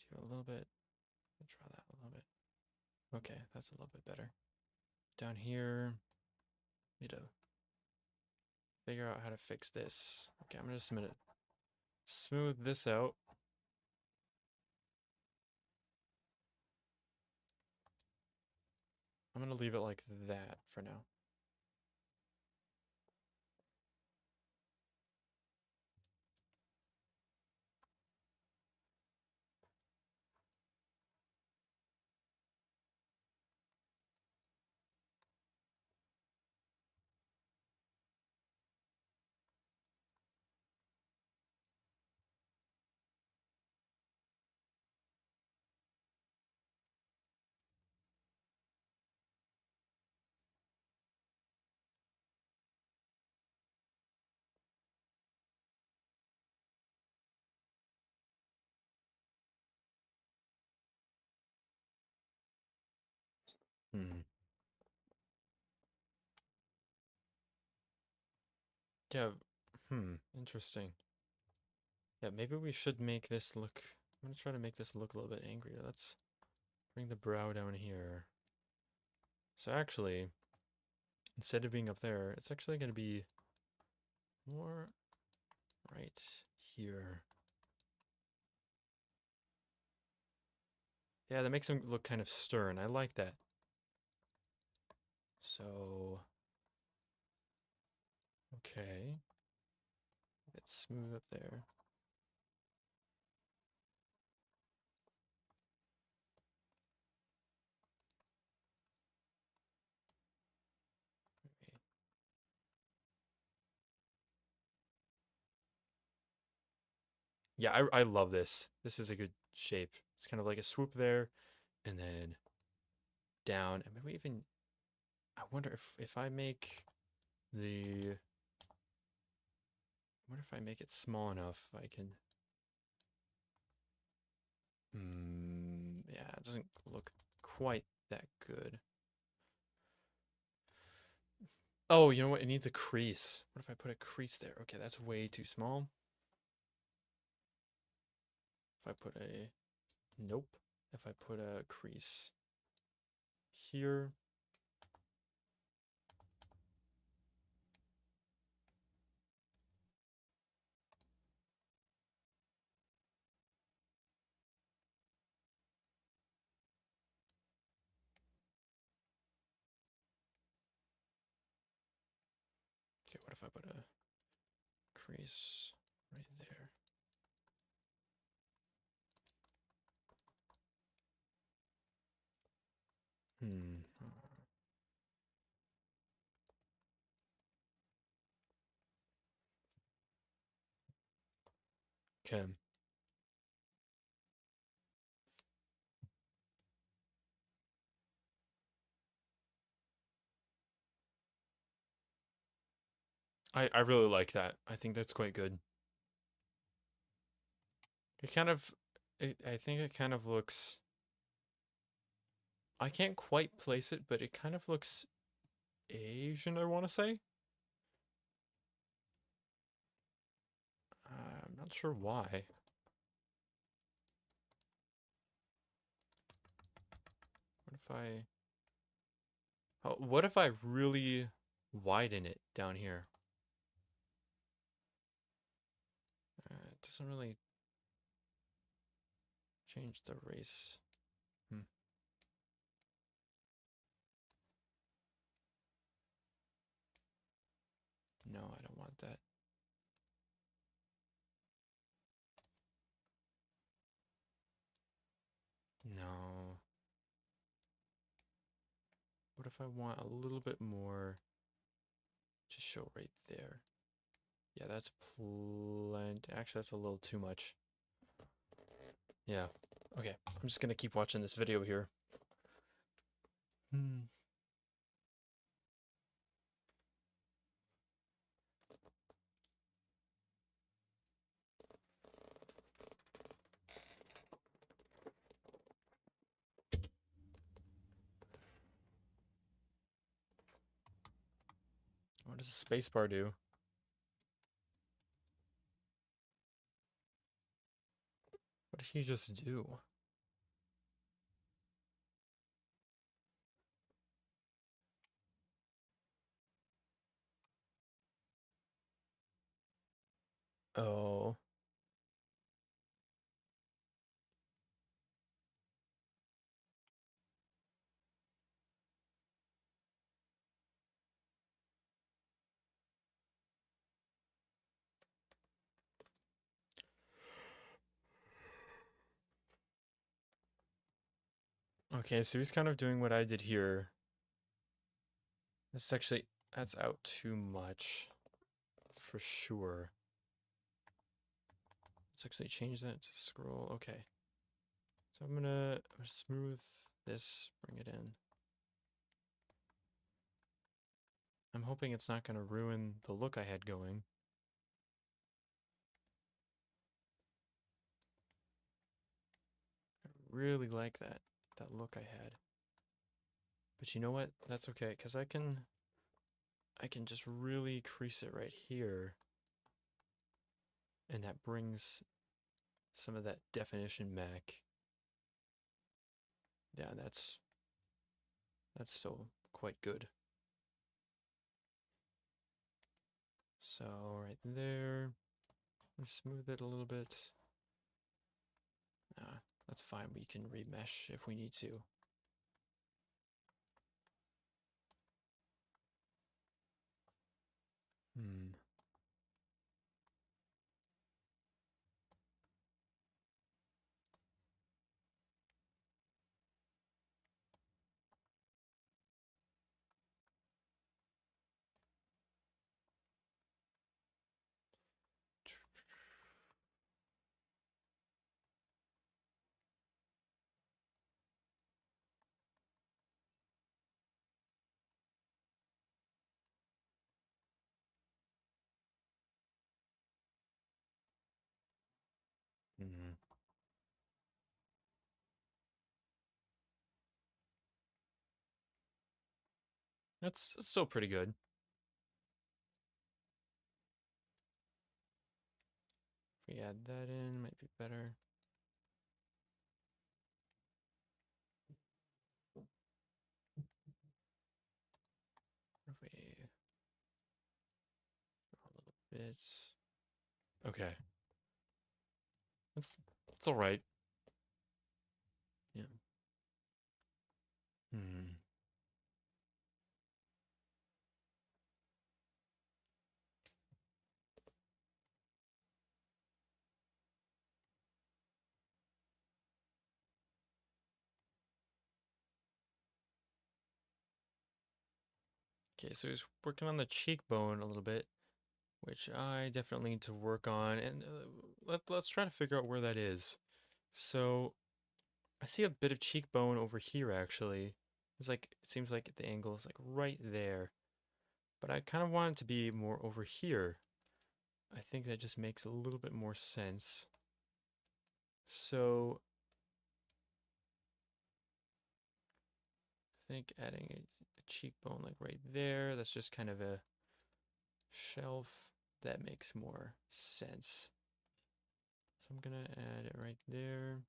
do a little bit. Try that a little bit. Okay, that's a little bit better. Down here, need to figure out how to fix this. Okay, I'm just gonna smooth this out. I'm gonna leave it like that for now. Hmm. Yeah. Interesting. Yeah, maybe we should make this look. I'm gonna try to make this look a little bit angrier. Let's bring the brow down here. So actually, instead of being up there, it's actually gonna be more right here. Yeah, that makes him look kind of stern. I like that. So, okay. It's smooth up there. Yeah, I love this. This is a good shape. It's kind of like a swoop there, and then down, and maybe even, I wonder if I make the, I wonder if I make it small enough, I can, yeah, it doesn't look quite that good. Oh, you know what? It needs a crease. What if I put a crease there? Okay, that's way too small. If I put a, nope. If I put a crease here, okay, what if I put a crease right there? Hmm. Okay. I really like that. I think that's quite good. It kind of, I think it kind of looks, I can't quite place it, but it kind of looks Asian, I want to say. I'm not sure why. What if I, oh, what if I really widen it down here? It doesn't really change the race. Hmm. No, I don't want that. No. What if I want a little bit more to show right there? Yeah, that's plenty. Actually, that's a little too much. Yeah. Okay, I'm just gonna keep watching this video here. Hmm. What does the spacebar do? What did he just do? Oh. Okay, so he's kind of doing what I did here. This is actually, that's out too much. For sure. Let's actually change that to scroll. Okay. So I'm gonna smooth this, bring it in. I'm hoping it's not gonna ruin the look I had going. I really like that look I had. But you know what? That's okay, because I can just really crease it right here. And that brings some of that definition back. Yeah, that's still quite good. So right there, smooth it a little bit. That's fine. We can remesh if we need to. Hmm. Hmm. That's still pretty good. If we add that in, might be better. If we a little bit. Okay. That's all right. Yeah. Hmm. Okay, so he's working on the cheekbone a little bit, which I definitely need to work on, and let's try to figure out where that is. So I see a bit of cheekbone over here actually. It's like it seems like the angle is like right there, but I kind of want it to be more over here. I think that just makes a little bit more sense. So I think adding a cheekbone like right there, that's just kind of a shelf. That makes more sense. So I'm gonna add it right there.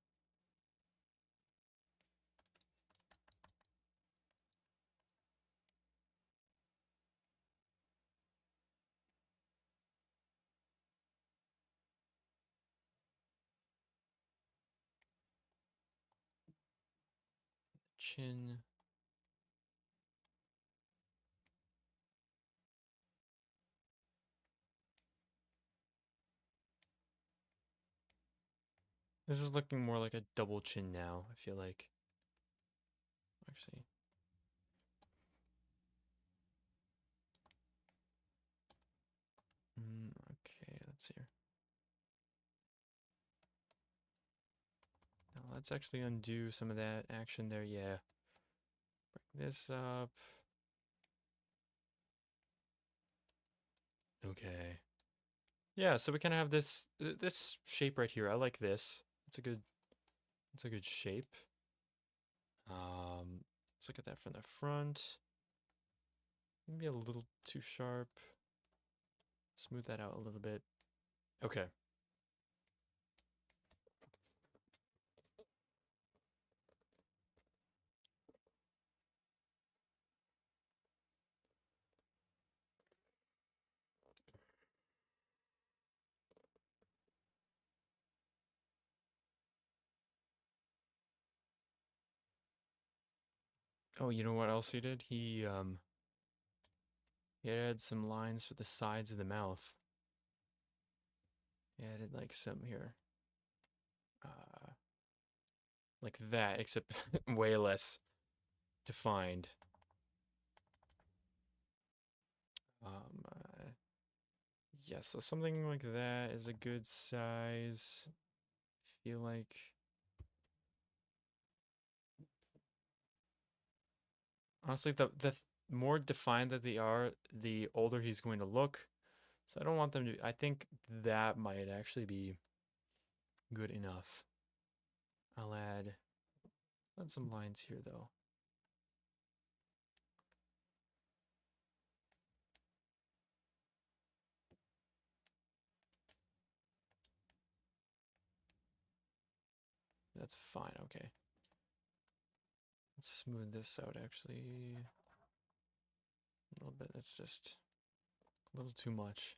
Chin. This is looking more like a double chin now, I feel like. Actually. Okay, let's see here. Now let's actually undo some of that action there. Yeah. Bring this up. Okay. Yeah, so we kind of have this shape right here. I like this. It's a good shape. Let's look at that from the front. Maybe a little too sharp. Smooth that out a little bit. Okay. Oh, you know what else he did? He added some lines for the sides of the mouth. He added like some here. Uh, like that, except way less defined. Um, uh, yeah, so something like that is a good size. Feel like honestly, the more defined that they are, the older he's going to look. So I don't want them to. I think that might actually be good enough. I'll add some lines here though. That's fine. Okay. Let's smooth this out actually a little bit. It's just a little too much.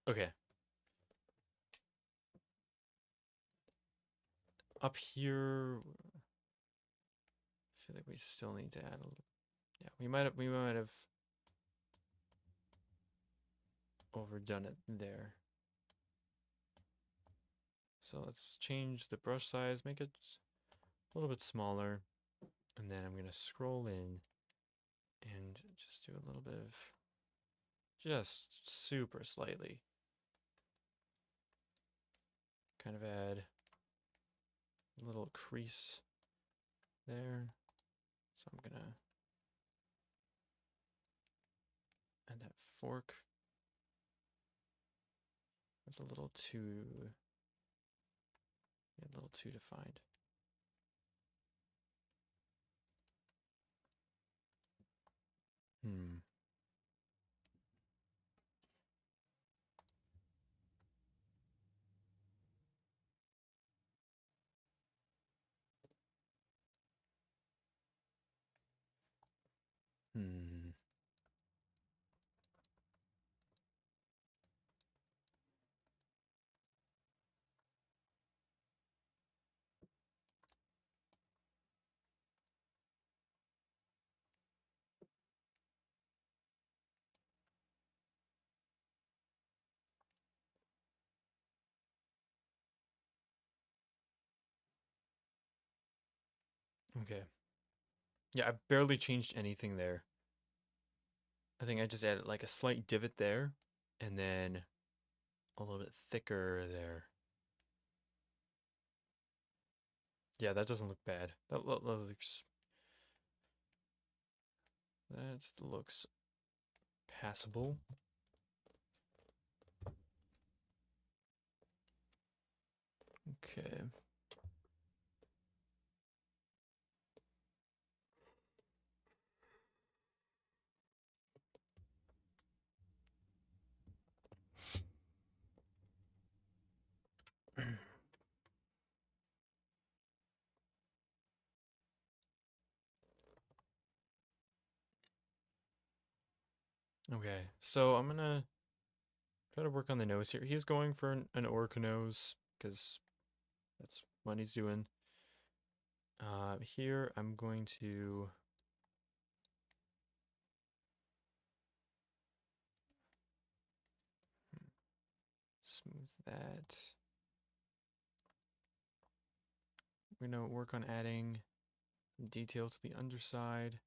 Okay. Up here, I feel like we still need to add a little. Yeah, we might have overdone it there. So let's change the brush size, make it a little bit smaller, and then I'm gonna scroll in and just do a little bit of just super slightly. Kind of add a little crease there. So I'm gonna add that fork. That's a little too, yeah, a little too defined. Hmm. Hmm. Okay. Yeah, I barely changed anything there. I think I just added like a slight divot there, and then a little bit thicker there. Yeah, that doesn't look bad. That looks passable. Okay. Okay, so I'm gonna try to work on the nose here. He's going for an orca nose because that's what he's doing. Here I'm going to smooth that. We're gonna work on adding some detail to the underside,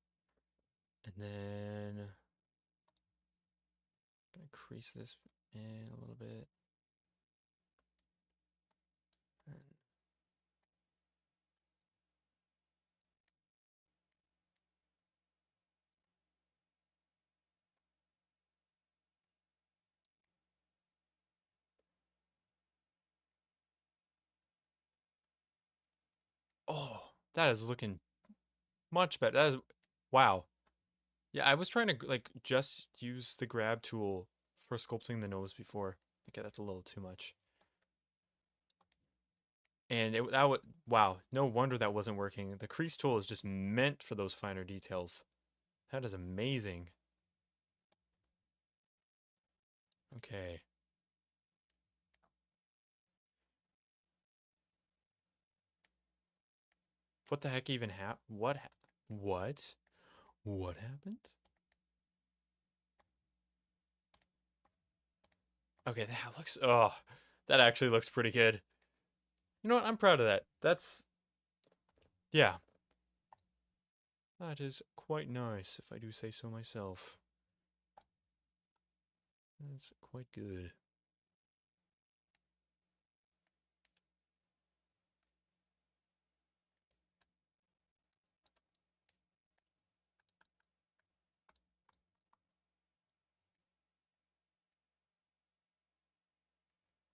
and then gonna crease this in a little bit. And oh, that is looking much better. That is wow. Yeah, I was trying to like just use the grab tool for sculpting the nose before. Okay, that's a little too much. And that would wow, no wonder that wasn't working. The crease tool is just meant for those finer details. That is amazing. Okay. What the heck even happened? What? What happened? Okay, that looks. Oh, that actually looks pretty good. You know what? I'm proud of that. That's. Yeah. That is quite nice, if I do say so myself. That's quite good.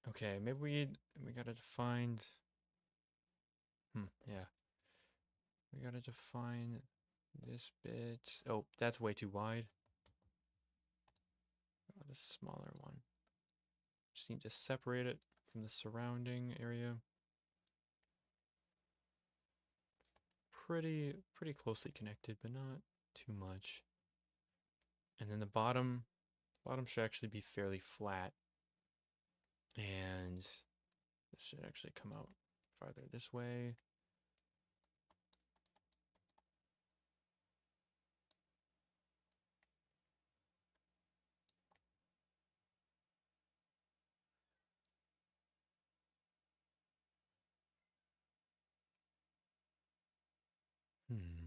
Okay, maybe we gotta define. Yeah. We gotta define this bit. Oh, that's way too wide. Oh, this smaller one. Just need to separate it from the surrounding area. Pretty closely connected, but not too much. And then the bottom should actually be fairly flat. And this should actually come out farther this way. Hmm.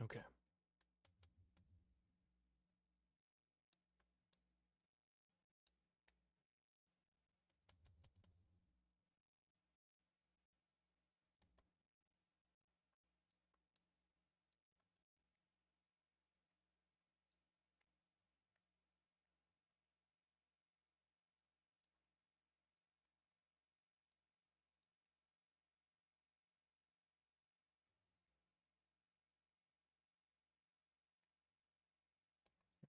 Okay.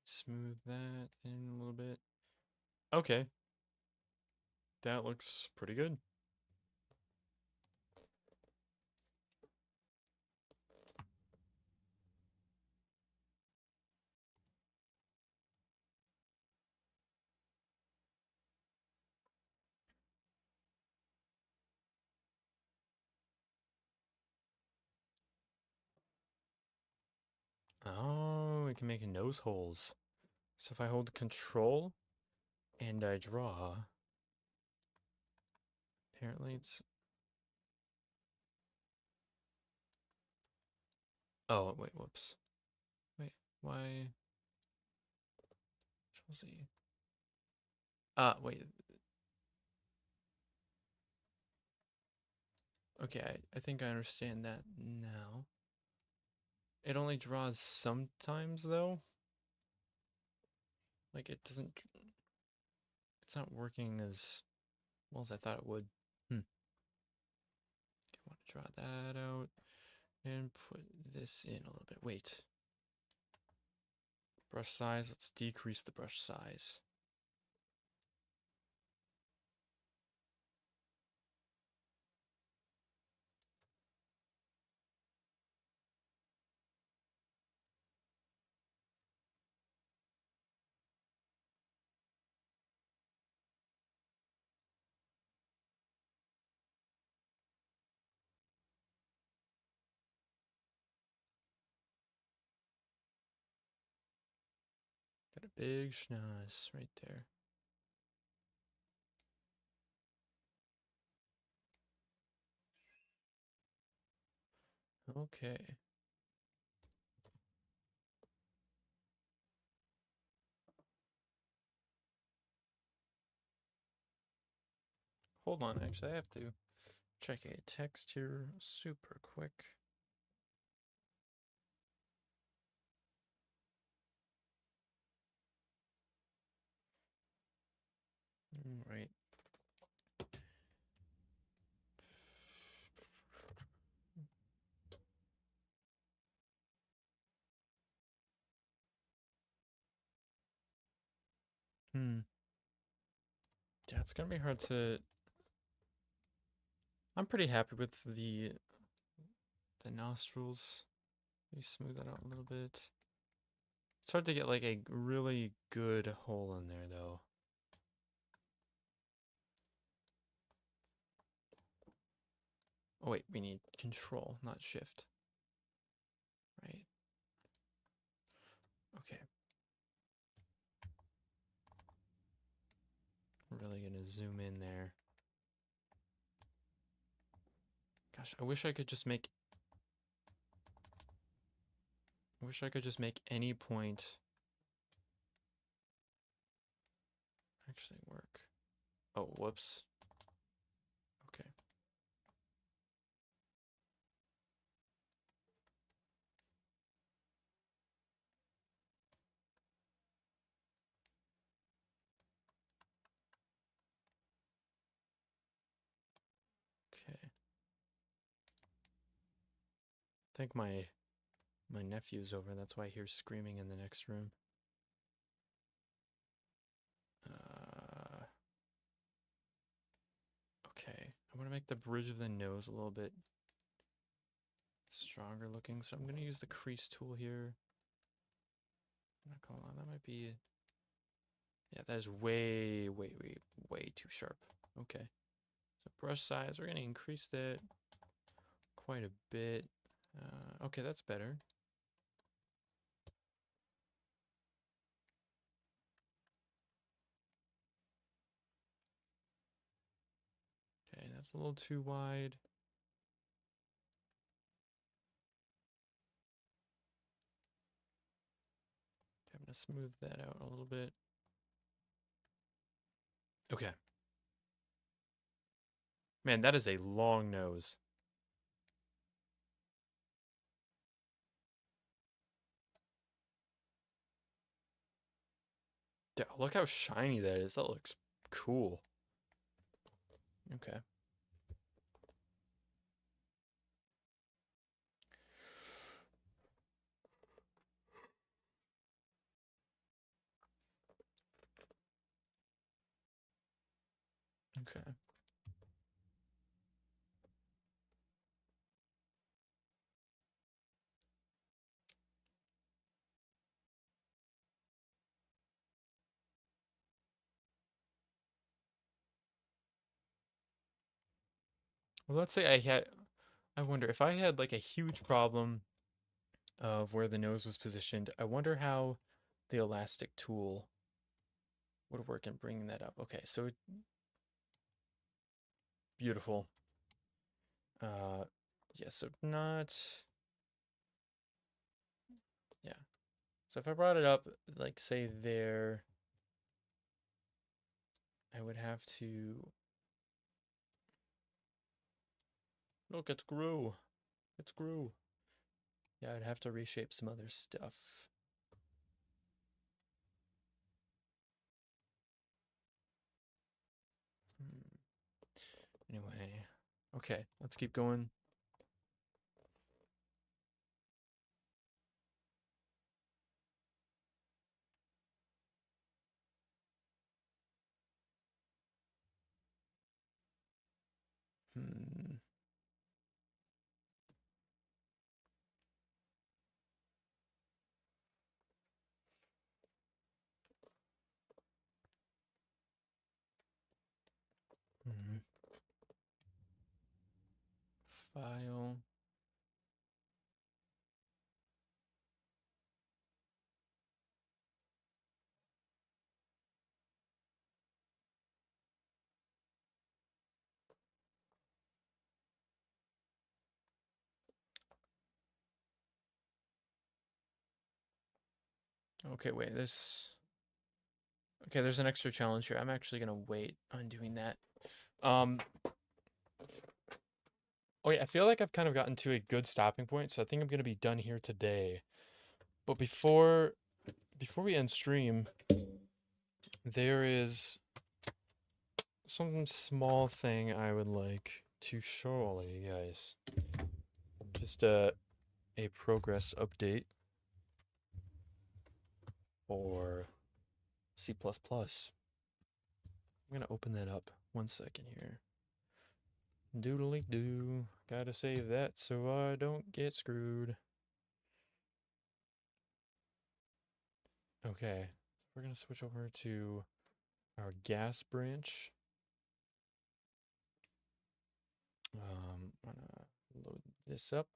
Smooth that in a little bit. Okay. That looks pretty good. Oh, we can make nose holes. So if I hold control and I draw, apparently it's. Oh, wait, whoops. Wait, why? Control Z. Wait. Okay, I think I understand that now. It only draws sometimes, though. Like, it doesn't. It's not working as well as I thought it would. Hmm. I want to draw that out and put this in a little bit. Wait. Brush size. Let's decrease the brush size. Got a big schnoz right there. Okay. Hold on, actually, I have to Check a text here super quick. All right. Yeah, it's gonna be hard to. I'm pretty happy with the nostrils. Let me smooth that out a little bit. It's hard to get like a really good hole in there though. Oh wait, we need control, not shift. Right? Okay. Really gonna zoom in there. Gosh, I wish I could just make any point actually work. Oh, whoops. Okay. Okay. I think my nephew's over. That's why I hear screaming in the next room. Okay. I want to make the bridge of the nose a little bit stronger looking, so I'm going to use the crease tool here. I'm not gonna lie, that might be. Yeah, that is way, way, way, way too sharp. Okay. So brush size, we're going to increase that quite a bit. Okay, that's better. Okay, that's a little too wide. I'm going to smooth that out a little bit. Okay. Man, that is a long nose. Yeah, look how shiny that is. That looks cool. Okay. Okay. Well, let's say I wonder if I had like a huge problem of where the nose was positioned. I wonder how the elastic tool would work in bringing that up. Okay, so beautiful. Yeah, so not, yeah. So if I brought it up, like say there, I would have to, look, it's grew. It's grew. Yeah, I'd have to reshape some other stuff. Anyway, okay, let's keep going. Hmm. Hmm. File. Okay, wait, this. Okay, there's an extra challenge here. I'm actually gonna wait on doing that. Um, Okay, I feel like I've kind of gotten to a good stopping point, so I think I'm gonna be done here today. But before we end stream, there is some small thing I would like to show all of you guys. Just a progress update for C++. I'm gonna open that up 1 second here. Doodly doo. Gotta save that so I don't get screwed. Okay, we're gonna switch over to our gas branch. I'm gonna load this up.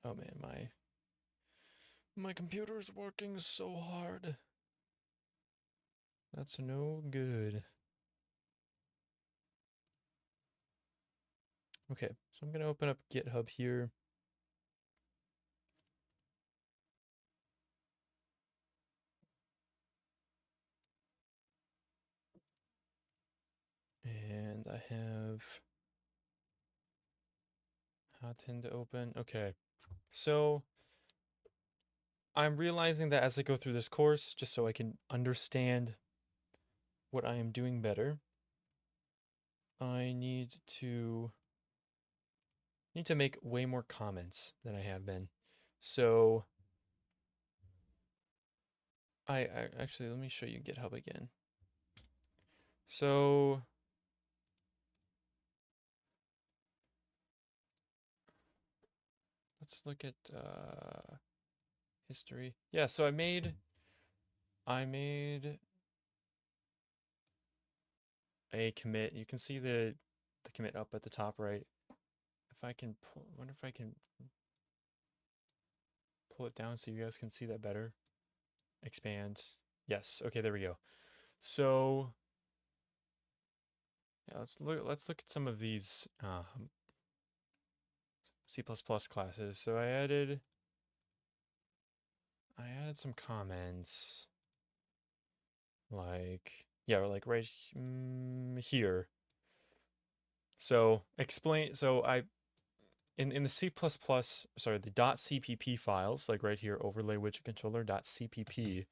Oh man, my computer's working so hard. That's no good. Okay, so I'm gonna open up GitHub here. And I have HATENDR open. Okay, so I'm realizing that as I go through this course, just so I can understand what I am doing better, I need to make way more comments than I have been. So I actually, let me show you GitHub again. So let's look at history. Yeah, so I made a commit. You can see the commit up at the top right. If I can pull, I wonder if I can pull it down so you guys can see that better. Expand. Yes. Okay, there we go. So yeah, let's look at some of these C++ classes. So I added some comments like yeah, like right here. So explain. So I in the C++, sorry, the .cpp files, like right here, overlay widget controller .cpp.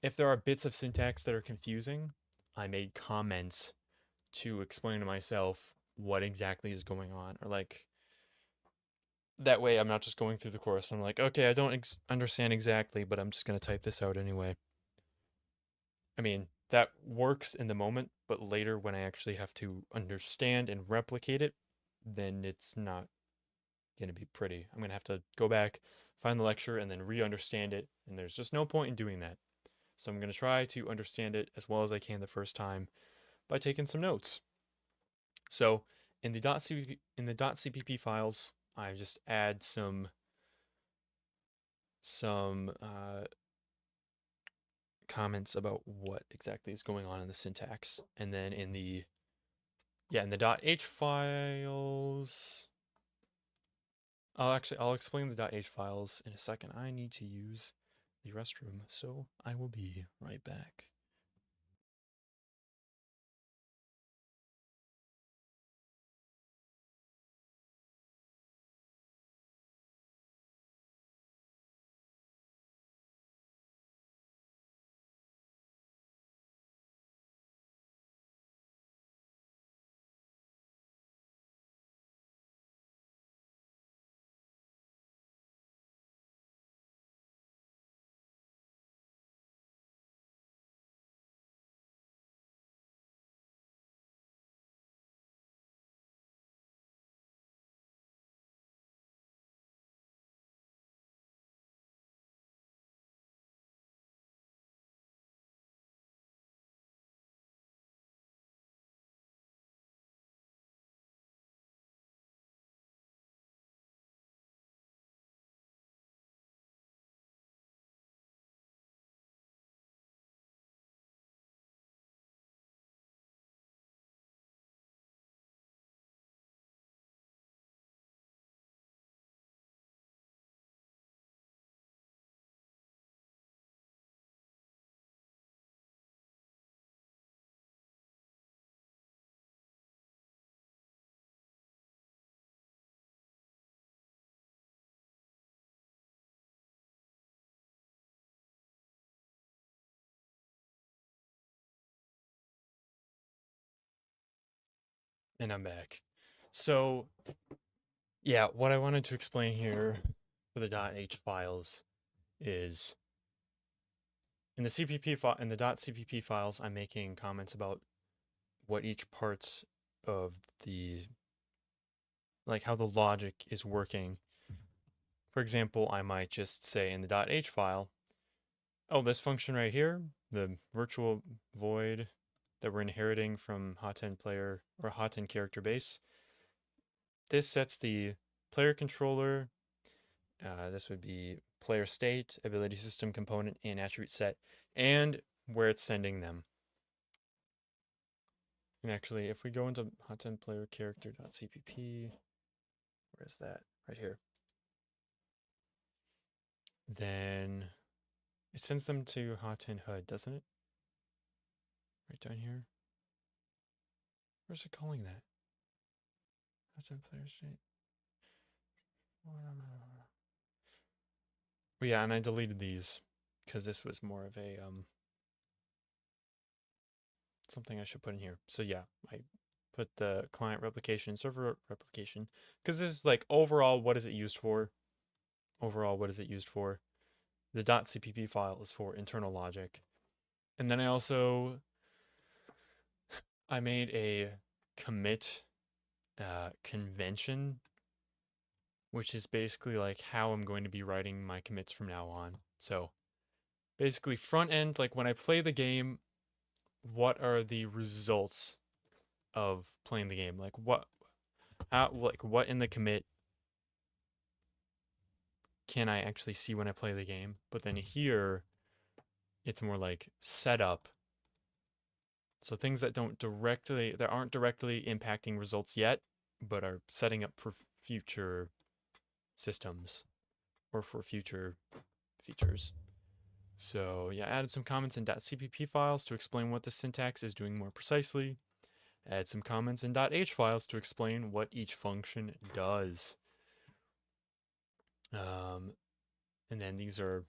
If there are bits of syntax that are confusing, I made comments to explain to myself what exactly is going on, or like that way I'm not just going through the course. I'm like, okay, I don't understand exactly, but I'm just gonna type this out anyway. I mean, that works in the moment, but later when I actually have to understand and replicate it, then it's not going to be pretty. I'm going to have to go back, find the lecture, and then re-understand it, and there's just no point in doing that. So I'm going to try to understand it as well as I can the first time by taking some notes. So in the .cpp files, I just add some comments about what exactly is going on in the syntax, and then in the .h files, I'll explain the .h files in a second. I need to use the restroom, so I will be right back. And I'm back. So, yeah, what I wanted to explain here for the .h files is in the CPP file in the .cpp files, I'm making comments about what each parts of the like how the logic is working. For example, I might just say in the .h file, oh, this function right here, the virtual void that we're inheriting from HATEND player or HATEND character base, this sets the player controller. This would be player state, ability system component, and attribute set, and where it's sending them. And actually, if we go into HATEND player character.cpp, where is that? Right here. Then it sends them to HATEND HUD, doesn't it? Right down here. Where's it calling that? HATEND player state. Well, yeah, and I deleted these because this was more of a something I should put in here. So yeah, I put the client replication, server replication, because this is like overall, what is it used for? Overall, what is it used for? The .cpp file is for internal logic. And then I made a commit convention, which is basically like how I'm going to be writing my commits from now on. So basically front end, like when I play the game, what are the results of playing the game? Like what in the commit can I actually see when I play the game? But then here, it's more like setup. So things that aren't directly impacting results yet, but are setting up for future systems or for future features. So yeah, added some comments in .cpp files to explain what the syntax is doing more precisely. Add some comments in .h files to explain what each function does. And then these are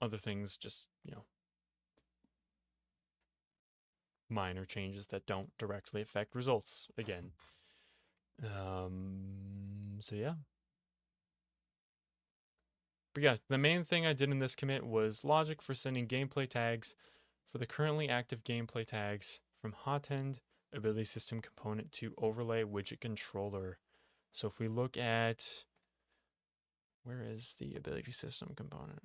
other things, just, minor changes that don't directly affect results again. So yeah. But yeah, the main thing I did in this commit was logic for sending gameplay tags for the currently active gameplay tags from HATEND ability system component to overlay widget controller. So if we look at, where is the ability system component?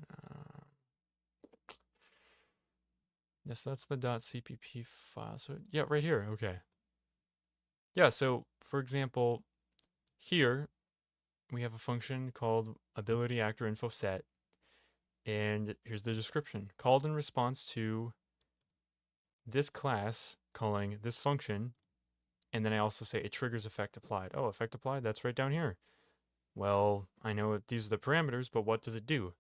Yes, that's the .cpp file. So yeah, right here. Okay. Yeah, so for example, here we have a function called ability actor info set, and here's the description: called in response to this class calling this function, and then I also say it triggers effect applied. Oh, effect applied, that's right down here. Well, I know these are the parameters, but what does it do?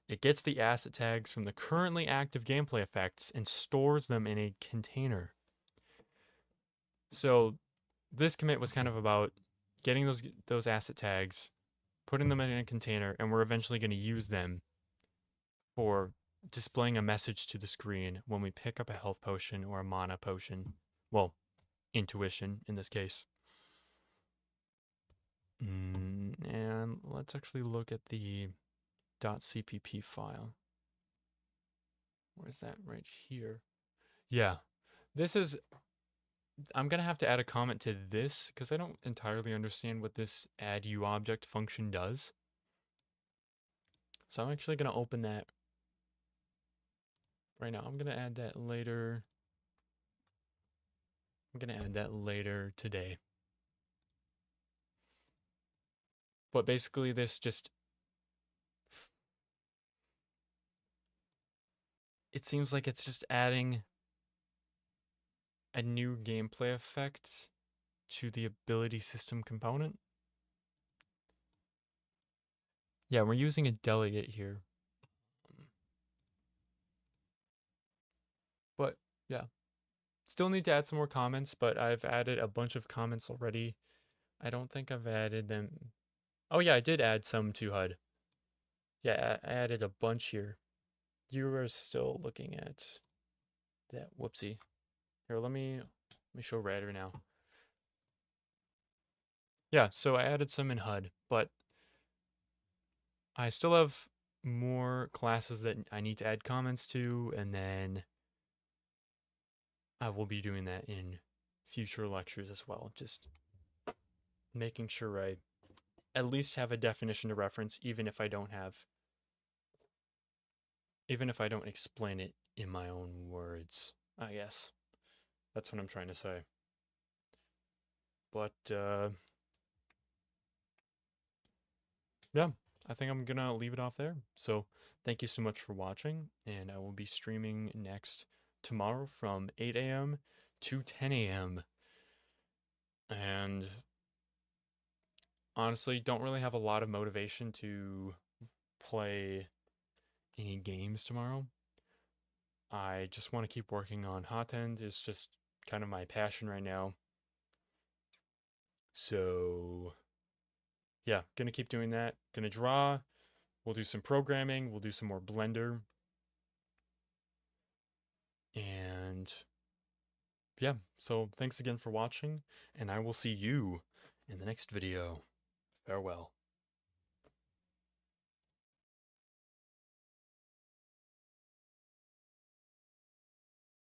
It gets the asset tags from the currently active gameplay effects and stores them in a container. So this commit was kind of about getting those asset tags, putting them in a container, and we're eventually going to use them for displaying a message to the screen when we pick up a health potion or a mana potion. Well, intuition in this case. And let's actually look at the .cpp file. Where's that? Right here. Yeah. I'm going to have to add a comment to this because I don't entirely understand what this add uObject function does. So I'm actually going to open that right now. I'm going to add that later. I'm going to add that later today. But basically this just, it seems like it's just adding a new gameplay effect to the ability system component. Yeah, we're using a delegate here. But yeah, still need to add some more comments, but I've added a bunch of comments already. I don't think I've added them. Oh yeah, I did add some to HUD. Yeah, I added a bunch here. You are still looking at that. Whoopsie. Here, let me show Radar now. yeah, so I added some in HUD, but I still have more classes that I need to add comments to, and then I will be doing that in future lectures as well. Just making sure I at least have a definition to reference, even if I don't explain it in my own words, I guess. That's what I'm trying to say. But, yeah, I think I'm gonna leave it off there. So, thank you so much for watching, and I will be streaming next tomorrow from 8 a.m. to 10 a.m. And honestly, don't really have a lot of motivation to play any games tomorrow. I just want to keep working on HATEND. It's just kind of my passion right now. So, yeah, gonna keep doing that. Gonna draw. We'll do some programming. We'll do some more Blender. And yeah, so thanks again for watching, and I will see you in the next video. Farewell.